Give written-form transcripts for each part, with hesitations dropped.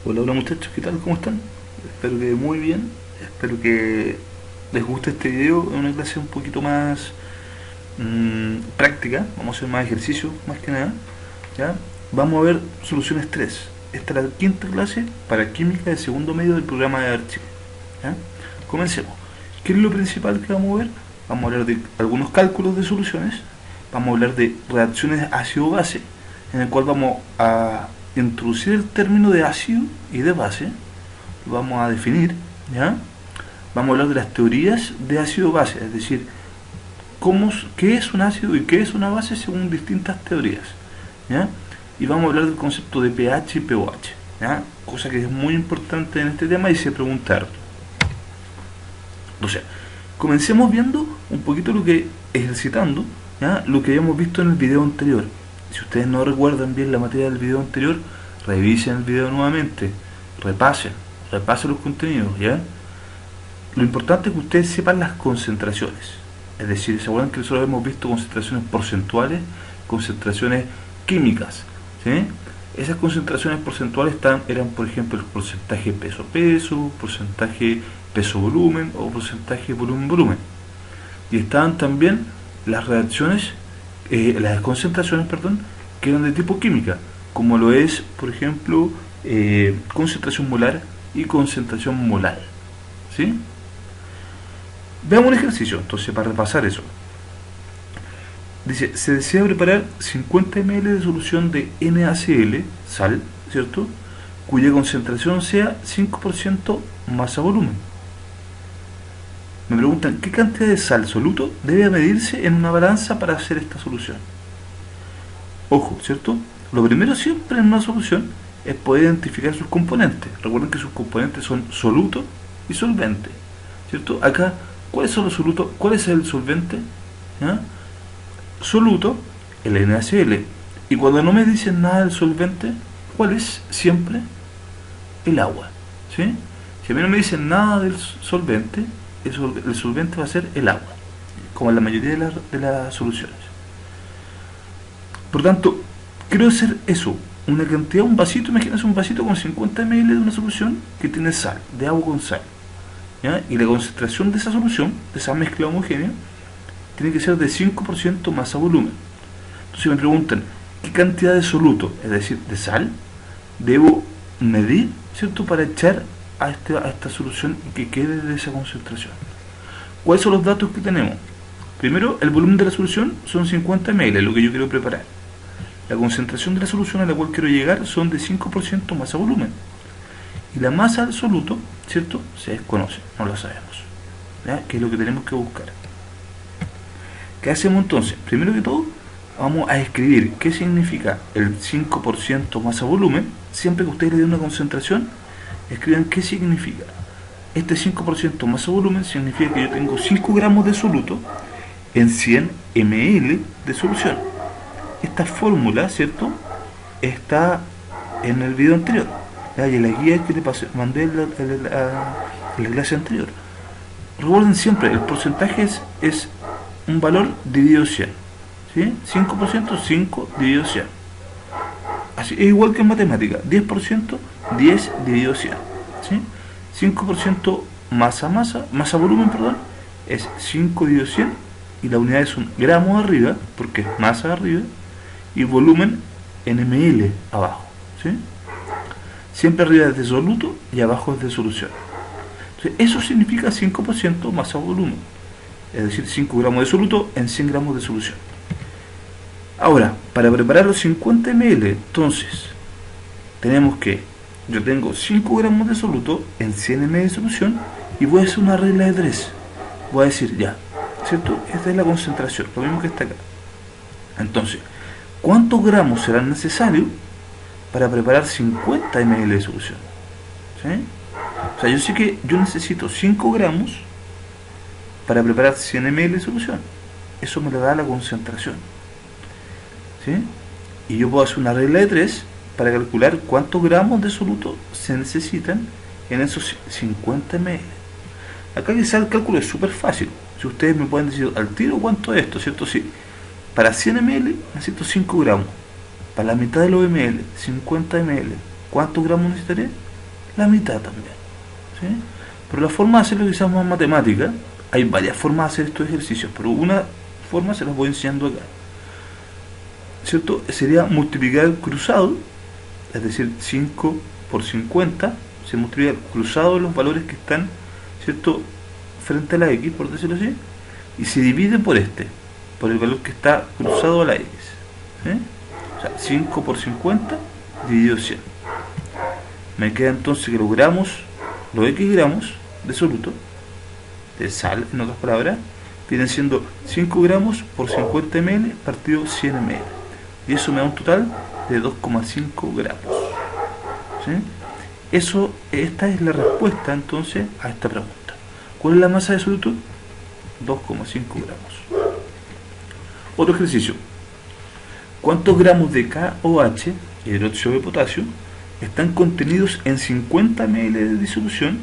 Hola, hola muchachos, ¿qué tal? ¿Cómo están? Espero que muy bien, espero que les guste este video. Es una clase un poquito más práctica, vamos a hacer más ejercicio más que nada. ¿Ya? Vamos a ver soluciones 3. Esta es la quinta clase para química de segundo medio del programa de archivo. ¿Ya? Comencemos. ¿Qué es lo principal que vamos a ver? Vamos a hablar de algunos cálculos de soluciones, vamos a hablar de reacciones ácido-base, en el cual vamos a introducir el término de ácido y de base, lo vamos a definir, ¿ya? Vamos a hablar de las teorías de ácido-base, es decir, qué es un ácido y qué es una base según distintas teorías, ¿ya? Y vamos a hablar del concepto de pH y pOH, ¿ya? Cosa que es muy importante en este tema y se pregunta harto. O sea, comencemos viendo un poquito ejercitando, ¿ya? Lo que habíamos visto en el video anterior. Si ustedes no recuerdan bien la materia del video anterior, revisen el video nuevamente, repasen, repasen los contenidos, ¿ya? Lo importante es que ustedes sepan las concentraciones. Es decir, ¿se acuerdan que nosotros hemos visto concentraciones porcentuales, concentraciones químicas? ¿Sí? Esas concentraciones porcentuales eran, por ejemplo, el porcentaje peso-peso, porcentaje peso-volumen o porcentaje volumen-volumen. Y estaban también las reacciones, las concentraciones, perdón, que eran de tipo química, como lo es, por ejemplo, concentración molar y concentración molal. ¿Sí? Veamos un ejercicio, entonces, para repasar eso. Dice, se desea preparar 50 ml de solución de NaCl, sal, ¿cierto? Cuya concentración sea 5% masa volumen. Me preguntan, ¿qué cantidad de sal soluto debe medirse en una balanza para hacer esta solución? Ojo, ¿cierto? Lo primero siempre en una solución es poder identificar sus componentes. Recuerden que sus componentes son soluto y solvente, ¿cierto? Acá, ¿cuáles son los solutos? ¿Cuál es el solvente? ¿Ya? Soluto, el NaCl. Y cuando no me dicen nada del solvente, ¿cuál es siempre? El agua. ¿Sí? Si a mí no me dicen nada del solvente, el solvente va a ser el agua, como en la mayoría de las soluciones. Por tanto, quiero hacer eso, una cantidad, un vasito, imagínense un vasito con 50 ml de una solución que tiene sal, de agua con sal. ¿Ya? Y la concentración de esa solución, de esa mezcla homogénea, tiene que ser de 5% masa volumen. Entonces me preguntan, ¿qué cantidad de soluto, es decir, de sal, debo medir, ¿cierto?, para echar a esta solución y que quede de esa concentración? ¿Cuáles son los datos que tenemos? Primero, el volumen de la solución son 50 ml, lo que yo quiero preparar. La concentración de la solución a la cual quiero llegar son de 5% masa volumen. Y la masa del soluto, ¿cierto?, se desconoce, no lo sabemos. ¿Ya? ¿Qué es lo que tenemos que buscar? ¿Qué hacemos entonces? Primero que todo, vamos a escribir qué significa el 5% masa volumen. Siempre que ustedes le den una concentración, escriban qué significa. Este 5% masa volumen significa que yo tengo 5 gramos de soluto en 100 ml de solución. Esta fórmula, ¿cierto?, está en el video anterior, ¿ya? Y en la guía que mandé en la clase anterior. Recuerden siempre, el porcentaje es un valor dividido 100. ¿Sí? 5%, 5 dividido 100. Así, es igual que en matemática. 10%, 10 dividido 100. ¿Sí? 5% masa volumen, perdón, es 5 dividido 100. Y la unidad es un gramo arriba, porque es masa arriba, y volumen en ml abajo. ¿Sí? Siempre arriba es de soluto y abajo es de solución. Entonces, eso significa 5% masa volumen. Es decir, 5 gramos de soluto en 100 gramos de solución. Ahora, para preparar los 50 ml, entonces, tenemos que, yo tengo 5 gramos de soluto en 100 ml de solución y voy a hacer una regla de 3. Voy a decir, ya, ¿cierto? Esta es la concentración, lo mismo que está acá. Entonces, ¿cuántos gramos serán necesarios para preparar 50 ml de solución? ¿Sí? O sea, yo sé que yo necesito 5 gramos para preparar 100 ml de solución. Eso me lo da la concentración. ¿Sí? Y yo puedo hacer una regla de 3 para calcular cuántos gramos de soluto se necesitan en esos 50 ml. Acá quizá el cálculo es súper fácil. Si ustedes me pueden decir al tiro cuánto es esto, ¿cierto? Sí. Para 100 ml necesito 5 gramos. Para la mitad de los ml, 50 ml, ¿cuántos gramos necesitaré? la mitad también. ¿Sí? Pero la forma de hacerlo quizás más matemática. Hay varias formas de hacer estos ejercicios, pero una forma se las voy enseñando acá. ¿Cierto? Sería multiplicar el cruzado, es decir, 5 por 50, se multiplica el cruzado de los valores que están, ¿cierto?, frente a la x, por decirlo así, y se divide por el valor que está cruzado a la x. ¿Sí? O sea, 5 por 50 dividido 100. Me queda entonces que los gramos, los x gramos de soluto, de sal, en otras palabras, vienen siendo 5 gramos por 50 ml partido 100 ml. Y eso me da un total de 2,5 gramos. ¿Sí? Esta es la respuesta entonces a esta pregunta. ¿Cuál es la masa de soluto? 2,5 gramos. Otro ejercicio. ¿Cuántos gramos de KOH, hidróxido de potasio, están contenidos en 50 ml de disolución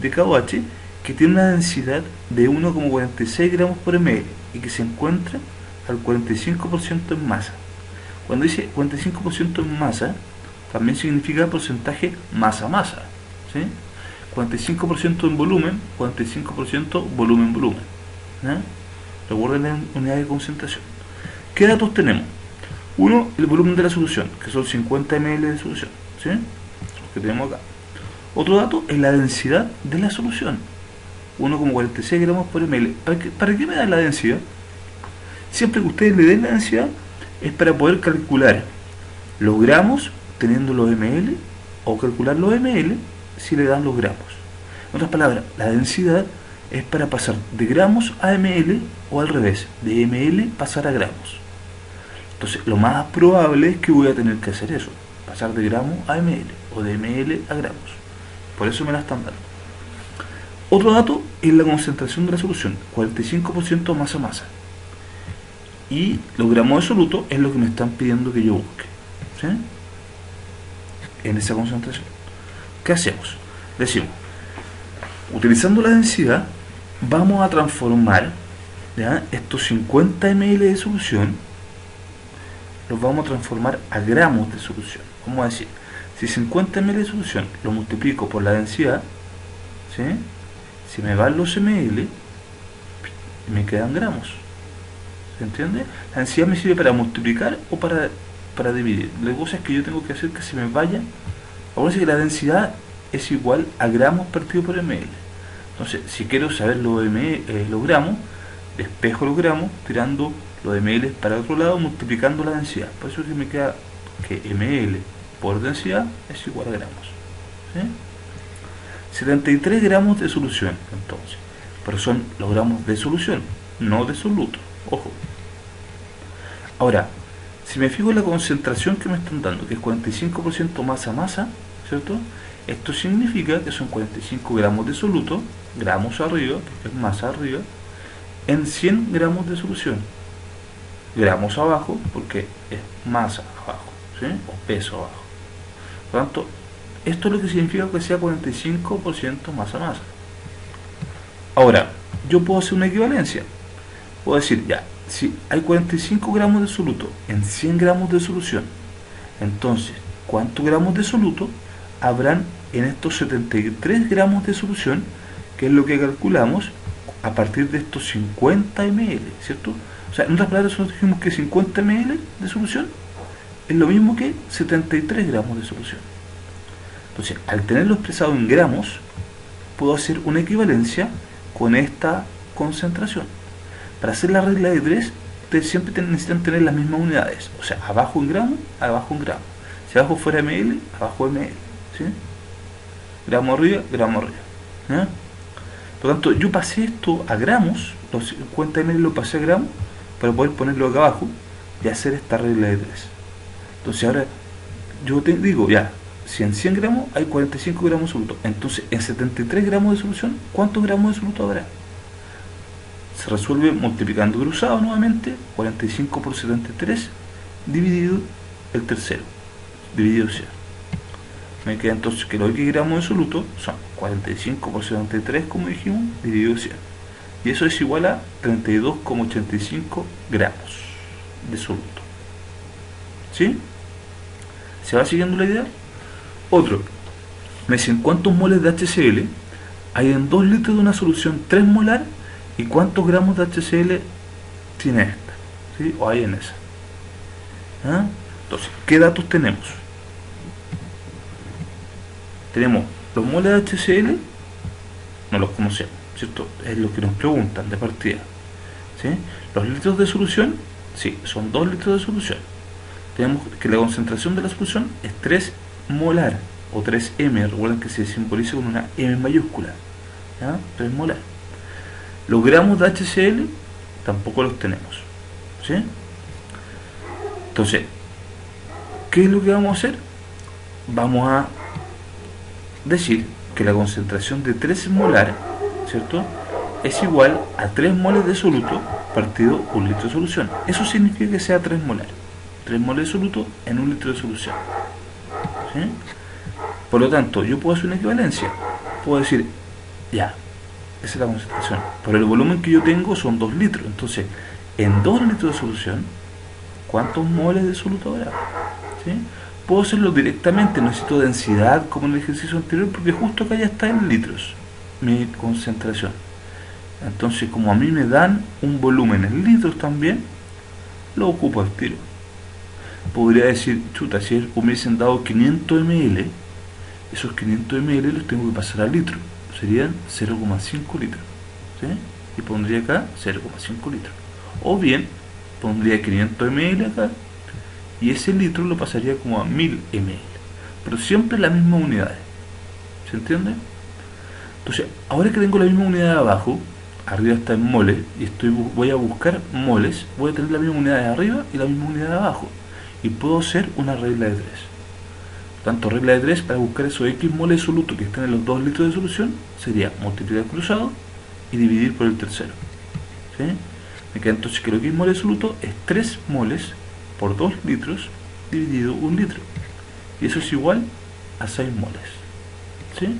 de KOH que tiene una densidad de 1,46 gramos por ml y que se encuentra al 45% en masa? Cuando dice 45% en masa, también significa porcentaje masa-masa. ¿Sí? 45% en volumen, 45% volumen-volumen. ¿Sí? Recuerden la unidad de concentración. ¿Qué datos tenemos? Uno, el volumen de la solución, que son 50 ml de solución. ¿Sí? Los que tenemos acá. Otro dato es la densidad de la solución. 1,46 gramos por ml. ¿Para qué me da la densidad? Siempre que ustedes le den la densidad, es para poder calcular los gramos teniendo los ml o calcular los ml si le dan los gramos. En otras palabras, la densidad es para pasar de gramos a ml o al revés, de ml pasar a gramos. Entonces, lo más probable es que voy a tener que hacer eso, pasar de gramos a ml o de ml a gramos. Por eso me la están dando. Otro dato es la concentración de la solución, 45% masa-masa. Y los gramos de soluto es lo que me están pidiendo que yo busque. ¿Sí? En esa concentración. ¿Qué hacemos? Decimos, utilizando la densidad, vamos a transformar, ¿ya?, estos 50 ml de solución, los vamos a transformar a gramos de solución. Vamos a decir, si 50 ml de solución lo multiplico por la densidad, ¿sí?, si me van los ml, me quedan gramos. ¿Se entiende? La densidad me sirve para multiplicar o para dividir. La cosa es que yo tengo que hacer que se me vaya. Vamos a decir que la densidad es igual a gramos partido por ml. Entonces, si quiero saber los gramos, despejo los gramos tirando los ml para otro lado, multiplicando la densidad. Por eso es que me queda que ml por densidad es igual a gramos. ¿Sí? 73 gramos de solución, entonces. Pero son los gramos de solución, no de soluto. Ojo. Ahora, si me fijo en la concentración que me están dando, que es 45% masa-masa, ¿cierto? Esto significa que son 45 gramos de soluto, gramos arriba, porque es masa arriba, en 100 gramos de solución. Gramos abajo, porque es masa abajo, ¿sí?, o peso abajo. Por lo tanto, esto es lo que significa que sea 45% masa-masa. Ahora, yo puedo hacer una equivalencia. Puedo decir, ya, si hay 45 gramos de soluto en 100 gramos de solución, entonces, ¿cuántos gramos de soluto habrán en estos 73 gramos de solución, que es lo que calculamos a partir de estos 50 ml, ¿cierto? O sea, en otras palabras, nosotros dijimos que 50 ml de solución es lo mismo que 73 gramos de solución. Entonces, al tenerlo expresado en gramos, puedo hacer una equivalencia con esta concentración. Para hacer la regla de 3, ustedes siempre necesitan tener las mismas unidades. O sea, abajo en gramo, abajo en gramo. Si abajo fuera ml, abajo ml. ¿Sí? Gramo arriba, gramo arriba. ¿Sí? Por lo tanto, yo pasé esto a gramos, los 50 ml lo pasé a gramos, para poder ponerlo acá abajo y hacer esta regla de 3. Entonces ahora, yo te digo, ya, si en 100 gramos hay 45 gramos de soluto, entonces en 73 gramos de solución, ¿cuántos gramos de soluto habrá? Se resuelve multiplicando cruzado nuevamente, 45 por 73, dividido el tercero, dividido 100. Me queda entonces que los X gramos de soluto son 45 por 73, como dijimos, dividido 100. Y eso es igual a 32,85 gramos de soluto. ¿Sí? ¿Se va siguiendo la idea? Otro. Me dicen cuántos moles de HCl hay en 2 litros de una solución 3 molar y cuántos gramos de HCl tiene esta, ¿sí? O hay en esa. ¿Ah? Entonces, ¿qué datos tenemos? Tenemos los moles de HCl, no los conocemos, ¿cierto? Es lo que nos preguntan de partida, ¿sí? Los litros de solución, sí, son 2 litros de solución. Tenemos que la concentración de la solución es 3 molar o 3M, recuerden que se simboliza con una M mayúscula, ¿ya? 3 molar. Los gramos de HCl tampoco los tenemos, ¿sí? Entonces, ¿qué es lo que vamos a hacer? Vamos a decir que la concentración de 3 molar, ¿cierto?, es igual a 3 moles de soluto partido 1 litro de solución. Eso significa que sea 3 molar. 3 moles de soluto en 1 litro de solución, ¿sí? Por lo tanto, yo puedo hacer una equivalencia. Puedo decir, ya, esa es la concentración, pero el volumen que yo tengo son 2 litros. Entonces, en 2 litros de solución, ¿cuántos moles de soluto habrá? ¿Sí? Puedo hacerlo directamente, no necesito densidad como en el ejercicio anterior, porque justo acá ya está en litros mi concentración. Entonces, como a mí me dan un volumen en litros también, lo ocupo al tiro. Podría decir, chuta, si me hubiesen dado 500 ml, esos 500 ml los tengo que pasar a litro, serían 0,5 litros, ¿sí? Y pondría acá 0,5 litros. O bien, pondría 500 ml acá, y ese litro lo pasaría como a 1000 ml, pero siempre las mismas unidades, ¿se entiende? Entonces, ahora que tengo la misma unidad abajo, arriba está en moles, y voy a buscar moles, voy a tener la misma unidad de arriba y la misma unidad de abajo, y puedo hacer una regla de 3. Tanto regla de 3 para buscar esos X moles de soluto que están en los 2 litros de solución, sería multiplicar cruzado y dividir por el tercero, ¿sí? Me queda entonces que los X moles de soluto es 3 moles por 2 litros dividido 1 litro, y eso es igual a 6 moles, ¿sí?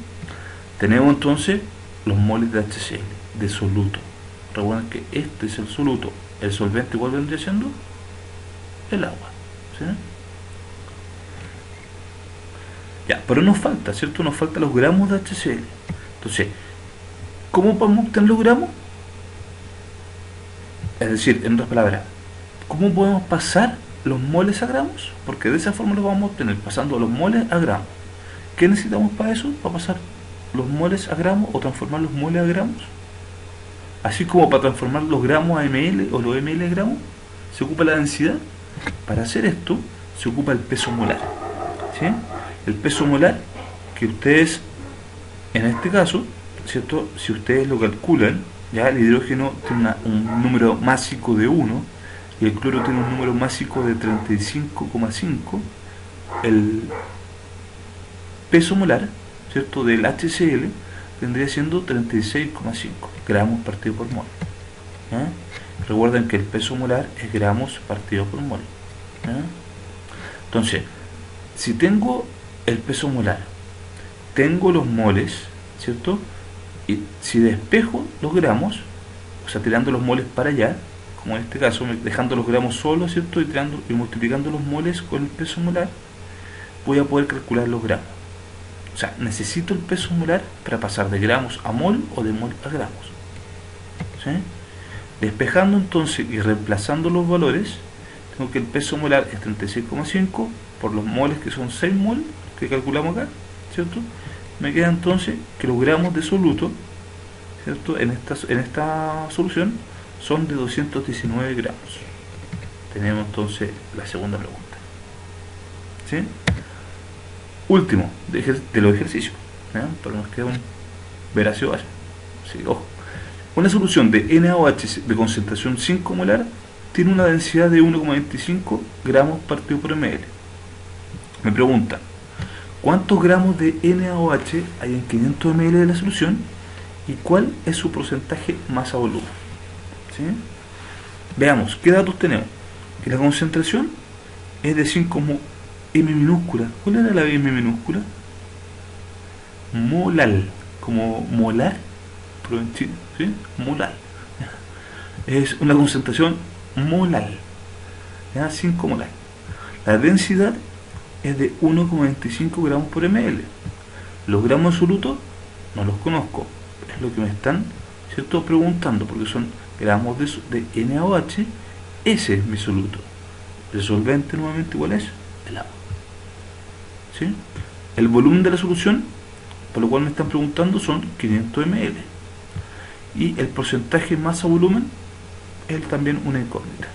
Tenemos entonces los moles de HCl, de soluto. Recuerden que este es el soluto, el solvente igual vendría siendo el agua, ¿sí? Ya, pero nos falta, ¿cierto? Nos faltan los gramos de HCl. Entonces, ¿cómo podemos obtener los gramos? Es decir, en otras palabras, ¿cómo podemos pasar los moles a gramos? Porque de esa forma los vamos a obtener, pasando los moles a gramos. ¿Qué necesitamos para eso? Para pasar los moles a gramos o transformar los moles a gramos. Así como para transformar los gramos a ml o los ml a gramos, se ocupa la densidad. Para hacer esto, se ocupa el peso molar, ¿sí? El peso molar, que ustedes, en este caso, ¿cierto?, si ustedes lo calculan, ya el hidrógeno tiene un número másico de 1 y el cloro tiene un número másico de 35,5, el peso molar, ¿cierto?, del HCl vendría siendo 36,5 gramos partido por mol, ¿ya? Recuerden que el peso molar es gramos partido por mol, ¿ya? Entonces, si tengo el peso molar, tengo los moles, ¿cierto? Y si despejo los gramos, o sea, tirando los moles para allá, como en este caso, dejando los gramos solos, ¿cierto?, y multiplicando los moles con el peso molar, voy a poder calcular los gramos. O sea, necesito el peso molar para pasar de gramos a mol o de mol a gramos, ¿sí? Despejando entonces y reemplazando los valores, tengo que el peso molar es 36,5 por los moles, que son 6 mol que calculamos acá, ¿cierto? Me queda entonces que los gramos de soluto, ¿cierto?, en esta solución son de 219 gramos. Tenemos entonces la segunda pregunta, ¿sí? Último de los ejercicios, ¿ya? Pero nos queda un veracio base, ¿sí? Ojo. Una solución de NaOH de concentración 5 molar tiene una densidad de 1,25 gramos partido por ml. Me preguntan, ¿cuántos gramos de NaOH hay en 500 ml de la solución y cuál es su porcentaje masa-volumen? ¿Sí? Veamos, ¿qué datos tenemos? Que la concentración es de 5 M minúscula. ¿Cuál era la M minúscula? Molal, como molar, pero en Chile, ¿sí? Molal. Es una concentración molal, ¿ya? 5 molar. La densidad es de 1,25 gramos por ml. Los gramos de soluto no los conozco, es lo que me están, ¿cierto?, preguntando, porque son gramos de NaOH. Ese es mi soluto. El solvente nuevamente igual es el agua. ¿Sí? El volumen de la solución, por lo cual me están preguntando, son 500 ml. Y el porcentaje masa-volumen es también una incógnita.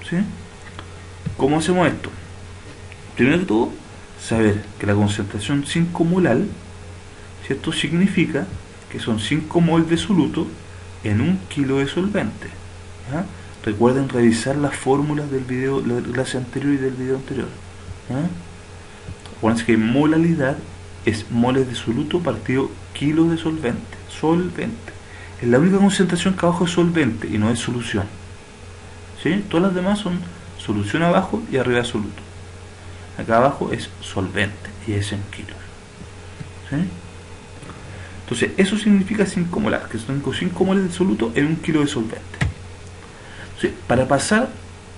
¿Sí? ¿Cómo hacemos esto? Primero que todo, saber que la concentración 5 molar, ¿cierto?, significa que son 5 mol de soluto en 1 kilo de solvente. ¿Ya? Recuerden revisar las fórmulas del video, la clase anterior y del video anterior. ¿Ya? Acuérdense que molalidad es moles de soluto partido kilos de solvente. Solvente. Es la única concentración que abajo es solvente y no es solución. ¿Sí? Todas las demás son solución abajo y arriba soluto. Acá abajo es solvente y es en kilos. ¿Sí? Entonces, eso significa 5 molar, que son 5 moles de soluto en 1 kilo de solvente. Entonces, para pasar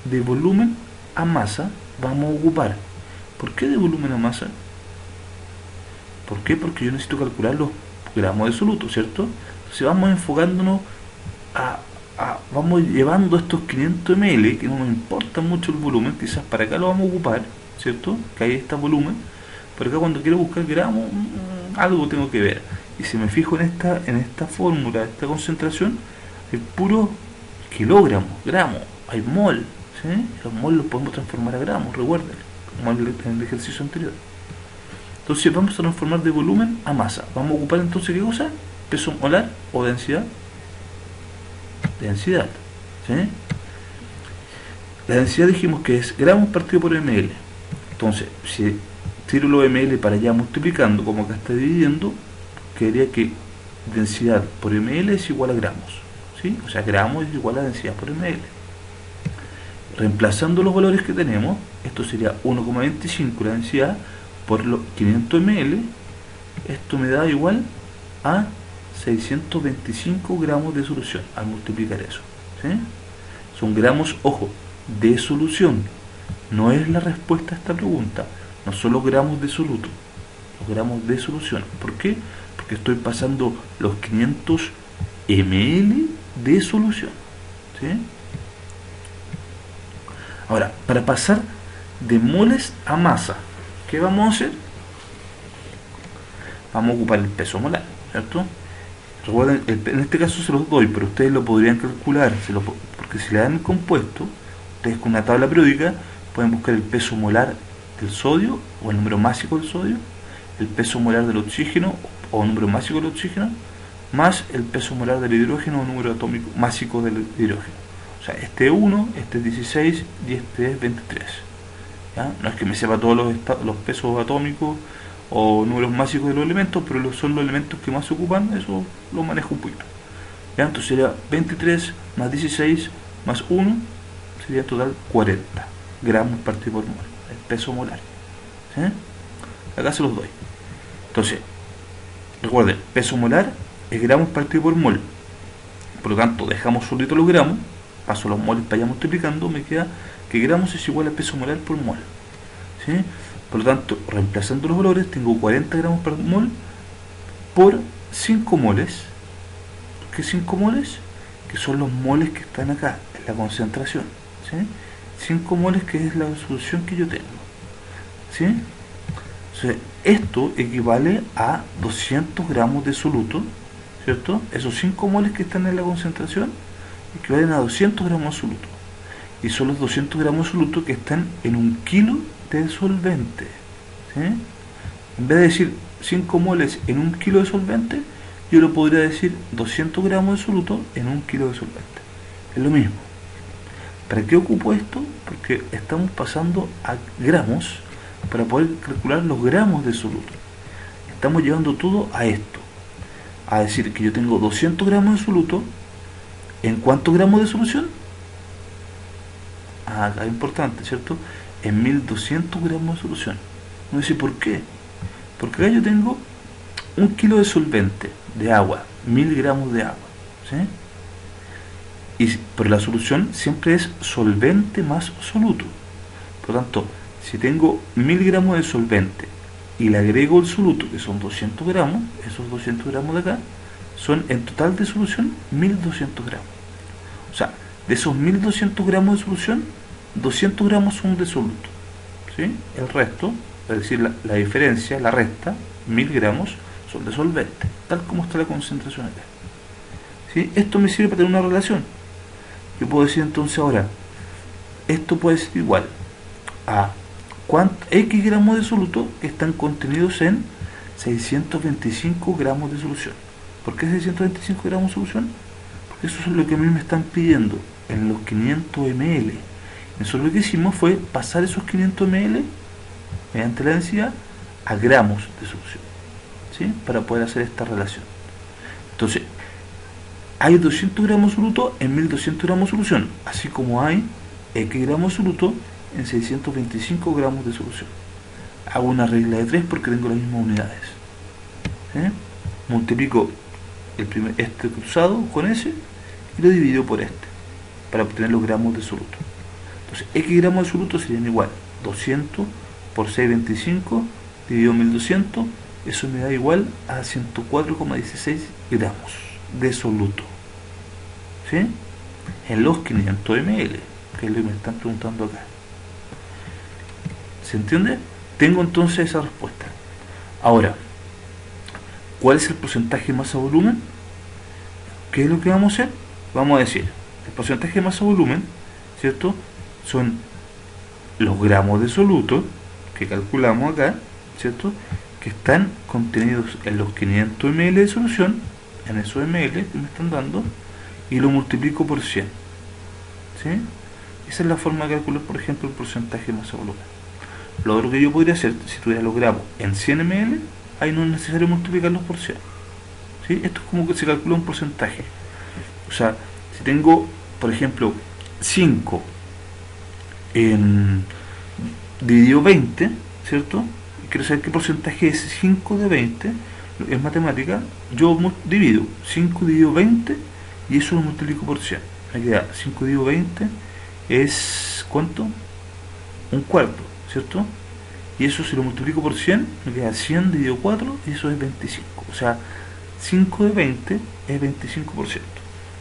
de volumen a masa, vamos a ocupar. ¿Por qué de volumen a masa? ¿Por qué? Porque yo necesito calcular los gramos de soluto, ¿cierto? Entonces, vamos enfocándonos vamos llevando estos 500 ml, que no nos importa mucho el volumen, quizás para acá lo vamos a ocupar, ¿cierto? Que ahí está volumen. Pero acá cuando quiero buscar gramos, algo tengo que ver. Y si me fijo en esta fórmula, esta concentración, el puro kilogramos, gramos, hay mol, ¿sí? Los mol los podemos transformar a gramos, recuerden, como en el ejercicio anterior. Entonces vamos a transformar de volumen a masa. Vamos a ocupar entonces, ¿qué cosa? Peso molar o densidad. Densidad, ¿sí? La densidad dijimos que es gramos partido por ml. Entonces, si tiro los ml para allá multiplicando, como acá está dividiendo, quedaría que densidad por ml es igual a gramos, ¿sí? O sea, gramos es igual a densidad por ml. Reemplazando los valores que tenemos, esto sería 1,25 la densidad por los 500 ml. Esto me da igual a 625 gramos de solución al multiplicar eso, ¿sí? Son gramos, ojo, de solución. No es la respuesta a esta pregunta. No son los gramos de soluto, los gramos de solución. ¿Por qué? Porque estoy pasando los 500 ml de solución, ¿sí? Ahora, para pasar de moles a masa, ¿qué vamos a hacer? Vamos a ocupar el peso molar, ¿cierto? Recuerden, en este caso se los doy, pero ustedes lo podrían calcular, porque si le dan el compuesto, ustedes con una tabla periódica pueden buscar el peso molar del sodio o el número másico del sodio, el peso molar del oxígeno o el número másico del oxígeno, más el peso molar del hidrógeno o número atómico másico del hidrógeno. O sea, este es 1, este es 16 y este es 23. ¿Ya? No es que me sepa todos los pesos atómicos o números másicos de los elementos, pero son los elementos que más se ocupan, eso lo manejo un poquito. ¿Ya? Entonces sería 23 más 16 más 1, sería en total 40 gramos partido por mol, el peso molar. ¿Sí? Acá se los doy. Entonces, recuerden, peso molar es gramos partido por mol. Por lo tanto, dejamos solito los gramos, paso los moles para allá multiplicando, me queda que gramos es igual a peso molar por mol. ¿Sí? Por lo tanto, reemplazando los valores, tengo 40 gramos por mol por 5 moles. ¿Qué 5 moles? Que son los moles que están acá, en la concentración. ¿Sí? 5 moles que es la solución que yo tengo. ¿Sí? Entonces, esto equivale a 200 gramos de soluto, ¿cierto? Esos 5 moles que están en la concentración equivalen a 200 gramos de soluto. Y son los 200 gramos de soluto que están en 1 kilo de solvente. ¿Sí? En vez de decir 5 moles en 1 kilo de solvente, yo lo podría decir 200 gramos de soluto en 1 kilo de solvente. Es lo mismo. ¿Para qué ocupo esto? Porque estamos pasando a gramos para poder calcular los gramos de soluto. Estamos llevando todo a esto. A decir que yo tengo 200 gramos de soluto. ¿En cuántos gramos de solución? Acá es importante, ¿cierto? En 1200 gramos de solución. No dice por qué. Porque acá yo tengo 1 kilo de solvente, de agua, 1000 gramos de agua. ¿Sí? Pero la solución siempre es solvente más soluto. Por lo tanto, si tengo 1000 gramos de solvente y le agrego el soluto, que son 200 gramos, esos 200 gramos de acá, son en total de solución 1200 gramos. O sea, de esos 1200 gramos de solución, 200 gramos son de soluto, ¿sí? El resto, es decir, la diferencia, la resta, 1000 gramos, son de solvente, tal como está la concentración acá. ¿Sí? Esto me sirve para tener una relación. Yo puedo decir entonces ahora, esto puede ser igual a X gramos de soluto que están contenidos en 625 gramos de solución. ¿Por qué 625 gramos de solución? Porque eso es lo que a mí me están pidiendo en los 500 ml. Nosotros lo que hicimos fue pasar esos 500 ml mediante la densidad a gramos de solución, ¿sí? Para poder hacer esta relación. Entonces, hay 200 gramos de soluto en 1200 gramos de solución, así como hay X gramos de soluto en 625 gramos de solución. Hago una regla de 3 porque tengo las mismas unidades. Multiplico este cruzado con ese y lo divido por este para obtener los gramos de soluto. Entonces, X gramos de soluto serían igual 200 por 625 dividido 1200, eso me da igual a 104,16 gramos de soluto, ¿sí? En los 500 ml, que es lo que me están preguntando acá. ¿Se entiende? Tengo entonces esa respuesta. Ahora, ¿cuál es el porcentaje de masa-volumen? ¿Qué es lo que vamos a hacer? Vamos a decir, el porcentaje de masa-volumen, ¿cierto? Son los gramos de soluto que calculamos acá, ¿cierto? Que están contenidos en los 500 ml de solución, en esos ml que me están dando, y lo multiplico por 100. ¿Sí? Esa es la forma de calcular, por ejemplo, el porcentaje de masa-volumen. Lo otro que yo podría hacer, si tuviera los gramos en 100 ml, ahí no es necesario multiplicarlos por 100. ¿Sí? Esto es como que se calcula un porcentaje. O sea, si tengo, por ejemplo, 5 dividido 20, ¿cierto? Y quiero saber qué porcentaje es 5 de 20, en matemática, yo divido 5 dividido 20 y eso lo multiplico por 100. Me queda 5 dividido 20 es, ¿cuánto? Un cuarto, ¿cierto? Y eso si lo multiplico por 100, me queda 100 dividido 4 y eso es 25. O sea, 5 de 20 es 25%.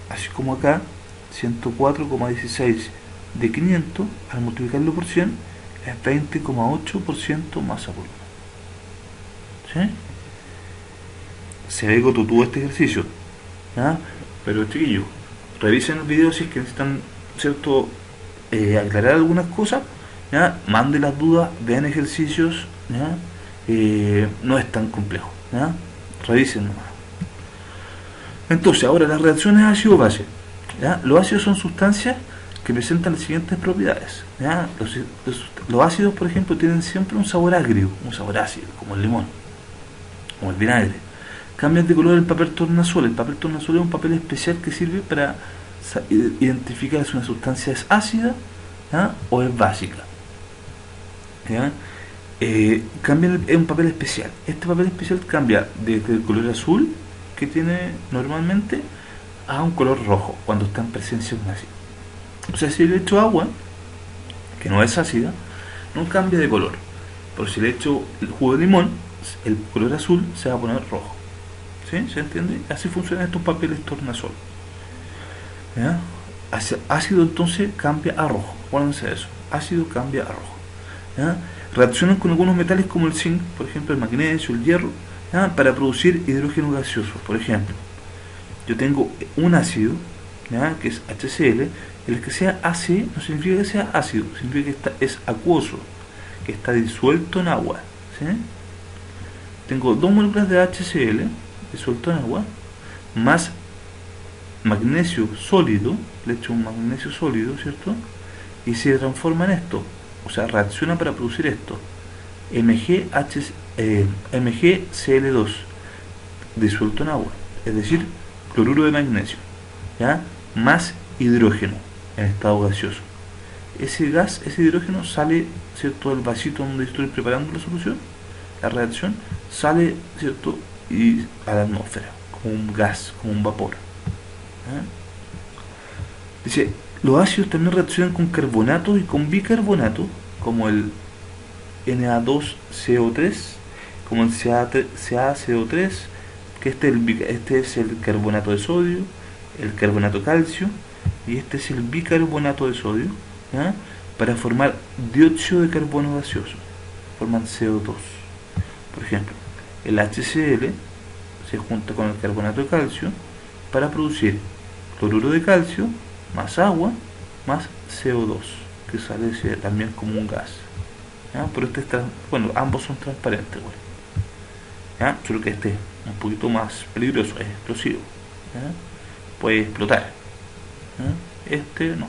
Así como acá, 104,16 de 500, al multiplicarlo por 100, es 20,8% masa volumen. ¿Sí? Se ve cotutudo este ejercicio, ¿ya? Pero chiquillos, revisen el video si es que necesitan, ¿cierto?, aclarar algunas cosas, ¿ya? Manden las dudas, vean ejercicios, ¿ya? No es tan complejo, ¿ya? Revisen nomás. Entonces, ahora las reacciones ácido-base, ¿ya? Los ácidos son sustancias que presentan las siguientes propiedades, ¿ya? Los ácidos, por ejemplo, tienen siempre un sabor agrio, un sabor ácido, como el limón, como el vinagre. Cambian de color el papel tornasol. El papel tornasol es un papel especial que sirve para identificar si una sustancia es ácida, ¿ya?, o es básica, ¿ya? Cambian, es un papel especial. Este papel especial cambia desde el color azul que tiene normalmente a un color rojo cuando está en presencia de un ácido. O sea, si le echo agua que no es ácida, no cambia de color. Pero si le echo el jugo de limón, el color azul se va a poner rojo. ¿Sí? ¿Se entiende? Así funcionan estos papeles tornasol. ¿Ya? Ácido entonces cambia a rojo. Acuérdense eso. Ácido cambia a rojo. ¿Ya? Reaccionan con algunos metales como el zinc, por ejemplo el magnesio, el hierro, ¿ya?, para producir hidrógeno gaseoso. Por ejemplo, yo tengo un ácido, ¿ya?, que es HCl. El que sea ácido no significa que sea ácido, significa que es acuoso, que está disuelto en agua. ¿Sí? Tengo 2 moléculas de HCl disuelto en agua, más magnesio sólido, le echo un magnesio sólido, ¿cierto? Y se transforma en esto, o sea, reacciona para producir esto, MgCl2, disuelto en agua, es decir, cloruro de magnesio, ¿ya?, más hidrógeno en estado gaseoso. Ese gas, ese hidrógeno sale, ¿cierto?, del vasito donde estoy preparando la solución, la reacción, sale, ¿cierto?, y a la atmósfera, como un gas, como un vapor. ¿Eh? Dice, los ácidos también reaccionan con carbonatos y con bicarbonatos, como el Na2CO3 como el CaCO3, que este es el carbonato de sodio, el carbonato calcio, y este es el bicarbonato de sodio, ¿ya? Para formar dióxido de carbono gaseoso, forman CO2. Por ejemplo, el HCl se junta con el carbonato de calcio para producir cloruro de calcio más agua más CO2, que sale también como un gas, ¿ya? Pero bueno, ambos son transparentes, bueno, ¿ya? Solo que este es un poquito más peligroso, es explosivo, ¿ya? Puede explotar, ¿ya? Este no.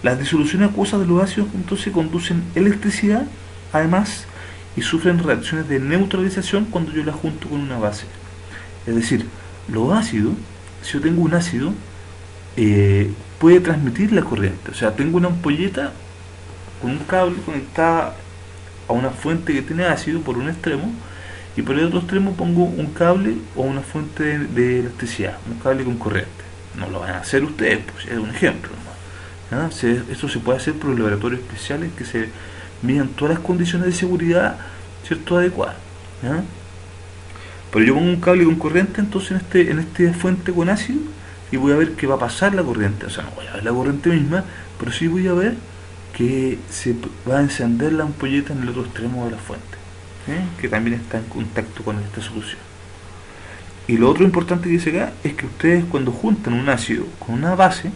Las disoluciones acuosas de los ácidos entonces conducen electricidad, además, y sufren reacciones de neutralización cuando yo las junto con una base. Es decir, los ácidos, si yo tengo un ácido, puede transmitir la corriente. O sea, tengo una ampolleta con un cable conectada a una fuente que tiene ácido por un extremo, y por el otro extremo pongo un cable o una fuente de electricidad, un cable con corriente. No lo van a hacer ustedes, pues es un ejemplo, ¿no? Esto se puede hacer por los laboratorios especiales que se miden todas las condiciones de seguridad, ¿cierto?, adecuadas, ¿ya? Pero yo pongo un cable con corriente entonces en este fuente con ácido, y voy a ver que va a pasar la corriente. O sea, no voy a ver la corriente misma, pero sí voy a ver que se va a encender la ampolleta en el otro extremo de la fuente, que también está en contacto con esta solución. Y lo otro importante que dice acá es que ustedes, cuando juntan un ácido con una base,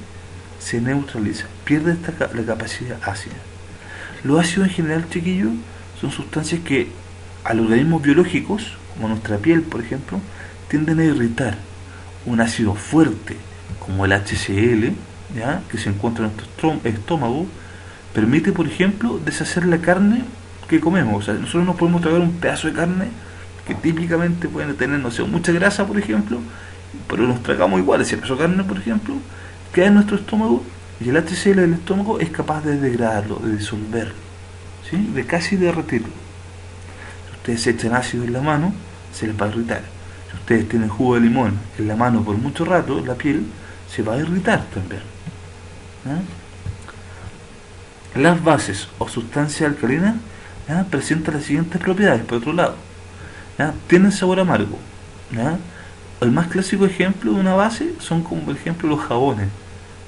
se neutraliza, pierde la capacidad ácida. Los ácidos en general, chiquillos, son sustancias que a los organismos biológicos, como nuestra piel, por ejemplo, tienden a irritar. Un ácido fuerte, como el HCl, ¿ya?, que se encuentra en nuestro estómago, permite, por ejemplo, deshacer la carne que comemos. O sea, nosotros no podemos tragar un pedazo de carne que típicamente puede tener, no sé, mucha grasa, por ejemplo, pero nos tragamos igual. Ese pedazo de carne, por ejemplo, queda en nuestro estómago, y el HCl del estómago es capaz de degradarlo, de disolverlo, ¿sí?, de casi derretirlo. Si ustedes echan ácido en la mano, se les va a irritar. Si ustedes tienen jugo de limón en la mano por mucho rato, la piel se va a irritar también, ¿ya? Las bases o sustancias alcalinas, ¿ya?, presentan las siguientes propiedades. Por otro lado, ¿ya?, tienen sabor amargo, ¿ya? El más clásico ejemplo de una base son, como por ejemplo, los jabones,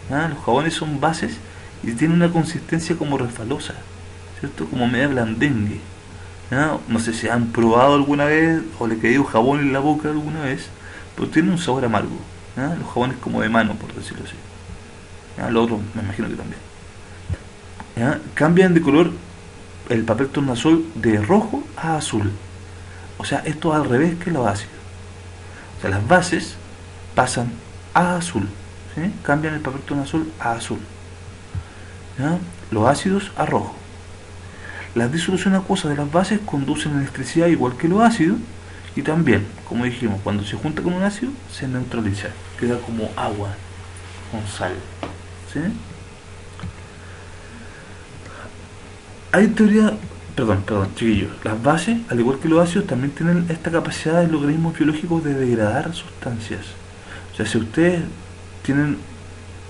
¿ya? Los jabones son bases y tienen una consistencia como resbalosa, ¿cierto?, como media blandengue, ¿ya? No sé si han probado alguna vez o le quedó jabón en la boca alguna vez, pero tienen un sabor amargo, ¿ya? Los jabones como de mano, por decirlo así, ¿ya? Los otros me imagino que también, ¿ya? Cambian de color el papel tornasol de rojo a azul. O sea, esto al revés que los ácidos. O sea, las bases pasan a azul, ¿sí? Cambian el papel tornasol a azul, ¿ya? Los ácidos a rojo. Las disoluciones acuosas de las bases conducen a electricidad igual que los ácidos, y también, como dijimos, cuando se junta con un ácido se neutraliza, queda como agua con sal, ¿sí? Hay teoría, perdón, chiquillos, las bases, al igual que los ácidos, también tienen esta capacidad en los organismos biológicos de degradar sustancias. O sea, si ustedes tienen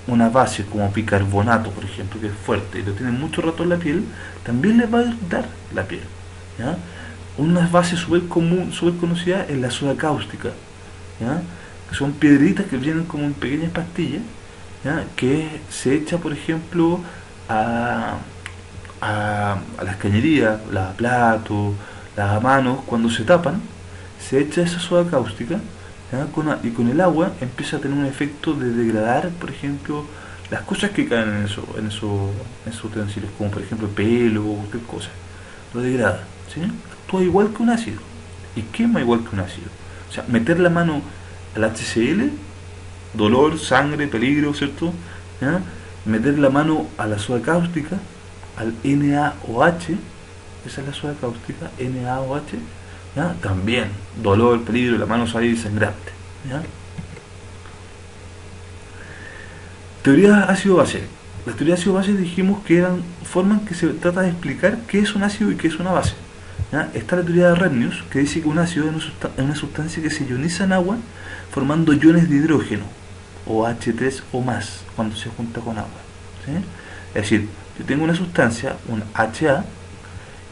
una base como bicarbonato, por ejemplo, que es fuerte y lo tienen mucho rato en la piel, también les va a irritar la piel, ¿ya? Una base súper común, súper conocida es la soda cáustica, ¿ya?, que son piedritas que vienen como en pequeñas pastillas, ¿ya?, que se echa, por ejemplo, a las cañerías, las platos, las manos, cuando se tapan, se echa esa soda cáustica, ¿ya?, y con el agua empieza a tener un efecto de degradar, por ejemplo, las cosas que caen en esos utensilios, como por ejemplo pelo o cualquier cosa, lo degrada, ¿sí? Actúa igual que un ácido y quema igual que un ácido. O sea, meter la mano al HCl, dolor, sangre, peligro, ¿cierto?, ¿ya? Meter la mano a la soda cáustica, al NaOH, esa es la soda cáustica, NaOH, ¿ya?, también dolor, peligro, la mano sale sangrante, ¿ya? Teoría ácido-base. Las teorías ácido-base dijimos que eran formas que se trata de explicar qué es un ácido y qué es una base, ¿ya? Está la teoría de Arrhenius, que dice que un ácido es una sustancia que se ioniza en agua formando iones de hidrógeno, o H3 o más, cuando se junta con agua, ¿sí? Es decir, yo tengo una sustancia, un HA,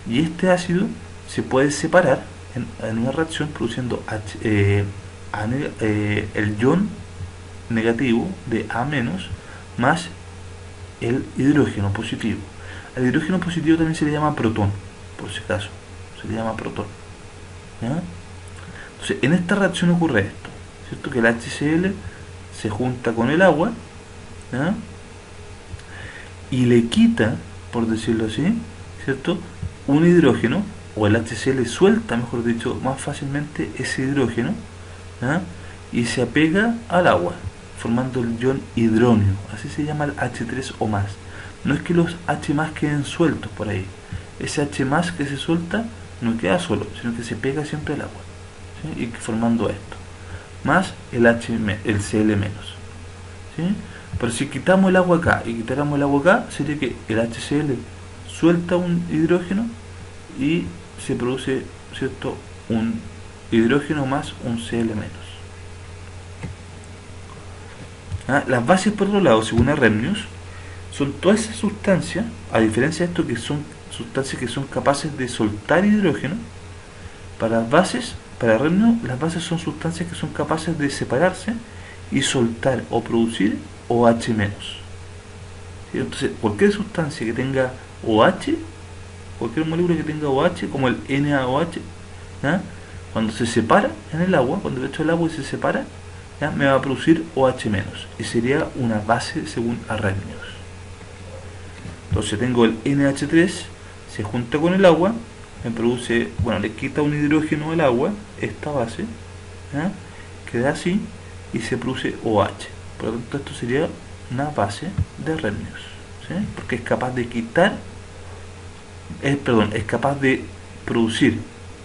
y este ácido se puede separar en una reacción produciendo el ion negativo de A menos más el hidrógeno positivo. Al hidrógeno positivo también se le llama protón, por si acaso, se le llama protón. ¿Ya? Entonces, en esta reacción ocurre esto, ¿cierto? Que el HCl se junta con el agua, ¿ya? Y le quita, por decirlo así, ¿cierto?, un hidrógeno, o el HCl suelta, mejor dicho, más fácilmente ese hidrógeno, ¿ya? Y se apega al agua, formando el ion hidróneo, así se llama el H3O+. No es que los H+ queden sueltos por ahí, ese H+ que se suelta no queda solo, sino que se pega siempre al agua, ¿sí? Y formando esto, más el el Cl-, ¿sí? Pero si quitamos el agua acá y quitáramos el agua acá, sería que el HCl suelta un hidrógeno y se produce, ¿cierto?, un hidrógeno más un Cl-. Las bases, por otro lado, según Arrhenius, son todas esas sustancias, a diferencia de esto, que son sustancias que son capaces de soltar hidrógeno. Para las bases, para Arrhenius, las bases son sustancias que son capaces de separarse y soltar o producir OH-. ¿Sí? Entonces, cualquier sustancia que tenga OH, cualquier molécula que tenga OH, como el NaOH, ¿ya?, cuando se separa en el agua, cuando le echo el agua y se separa, ¿ya?, me va a producir OH-, y sería una base según Arrhenius. Entonces tengo el NH3, se junta con el agua, me produce, bueno, le quita un hidrógeno al agua, esta base, ¿ya?, queda así y se produce OH. Por lo tanto, esto sería una base de Arrhenius, ¿sí?, porque es capaz de quitar, es capaz de producir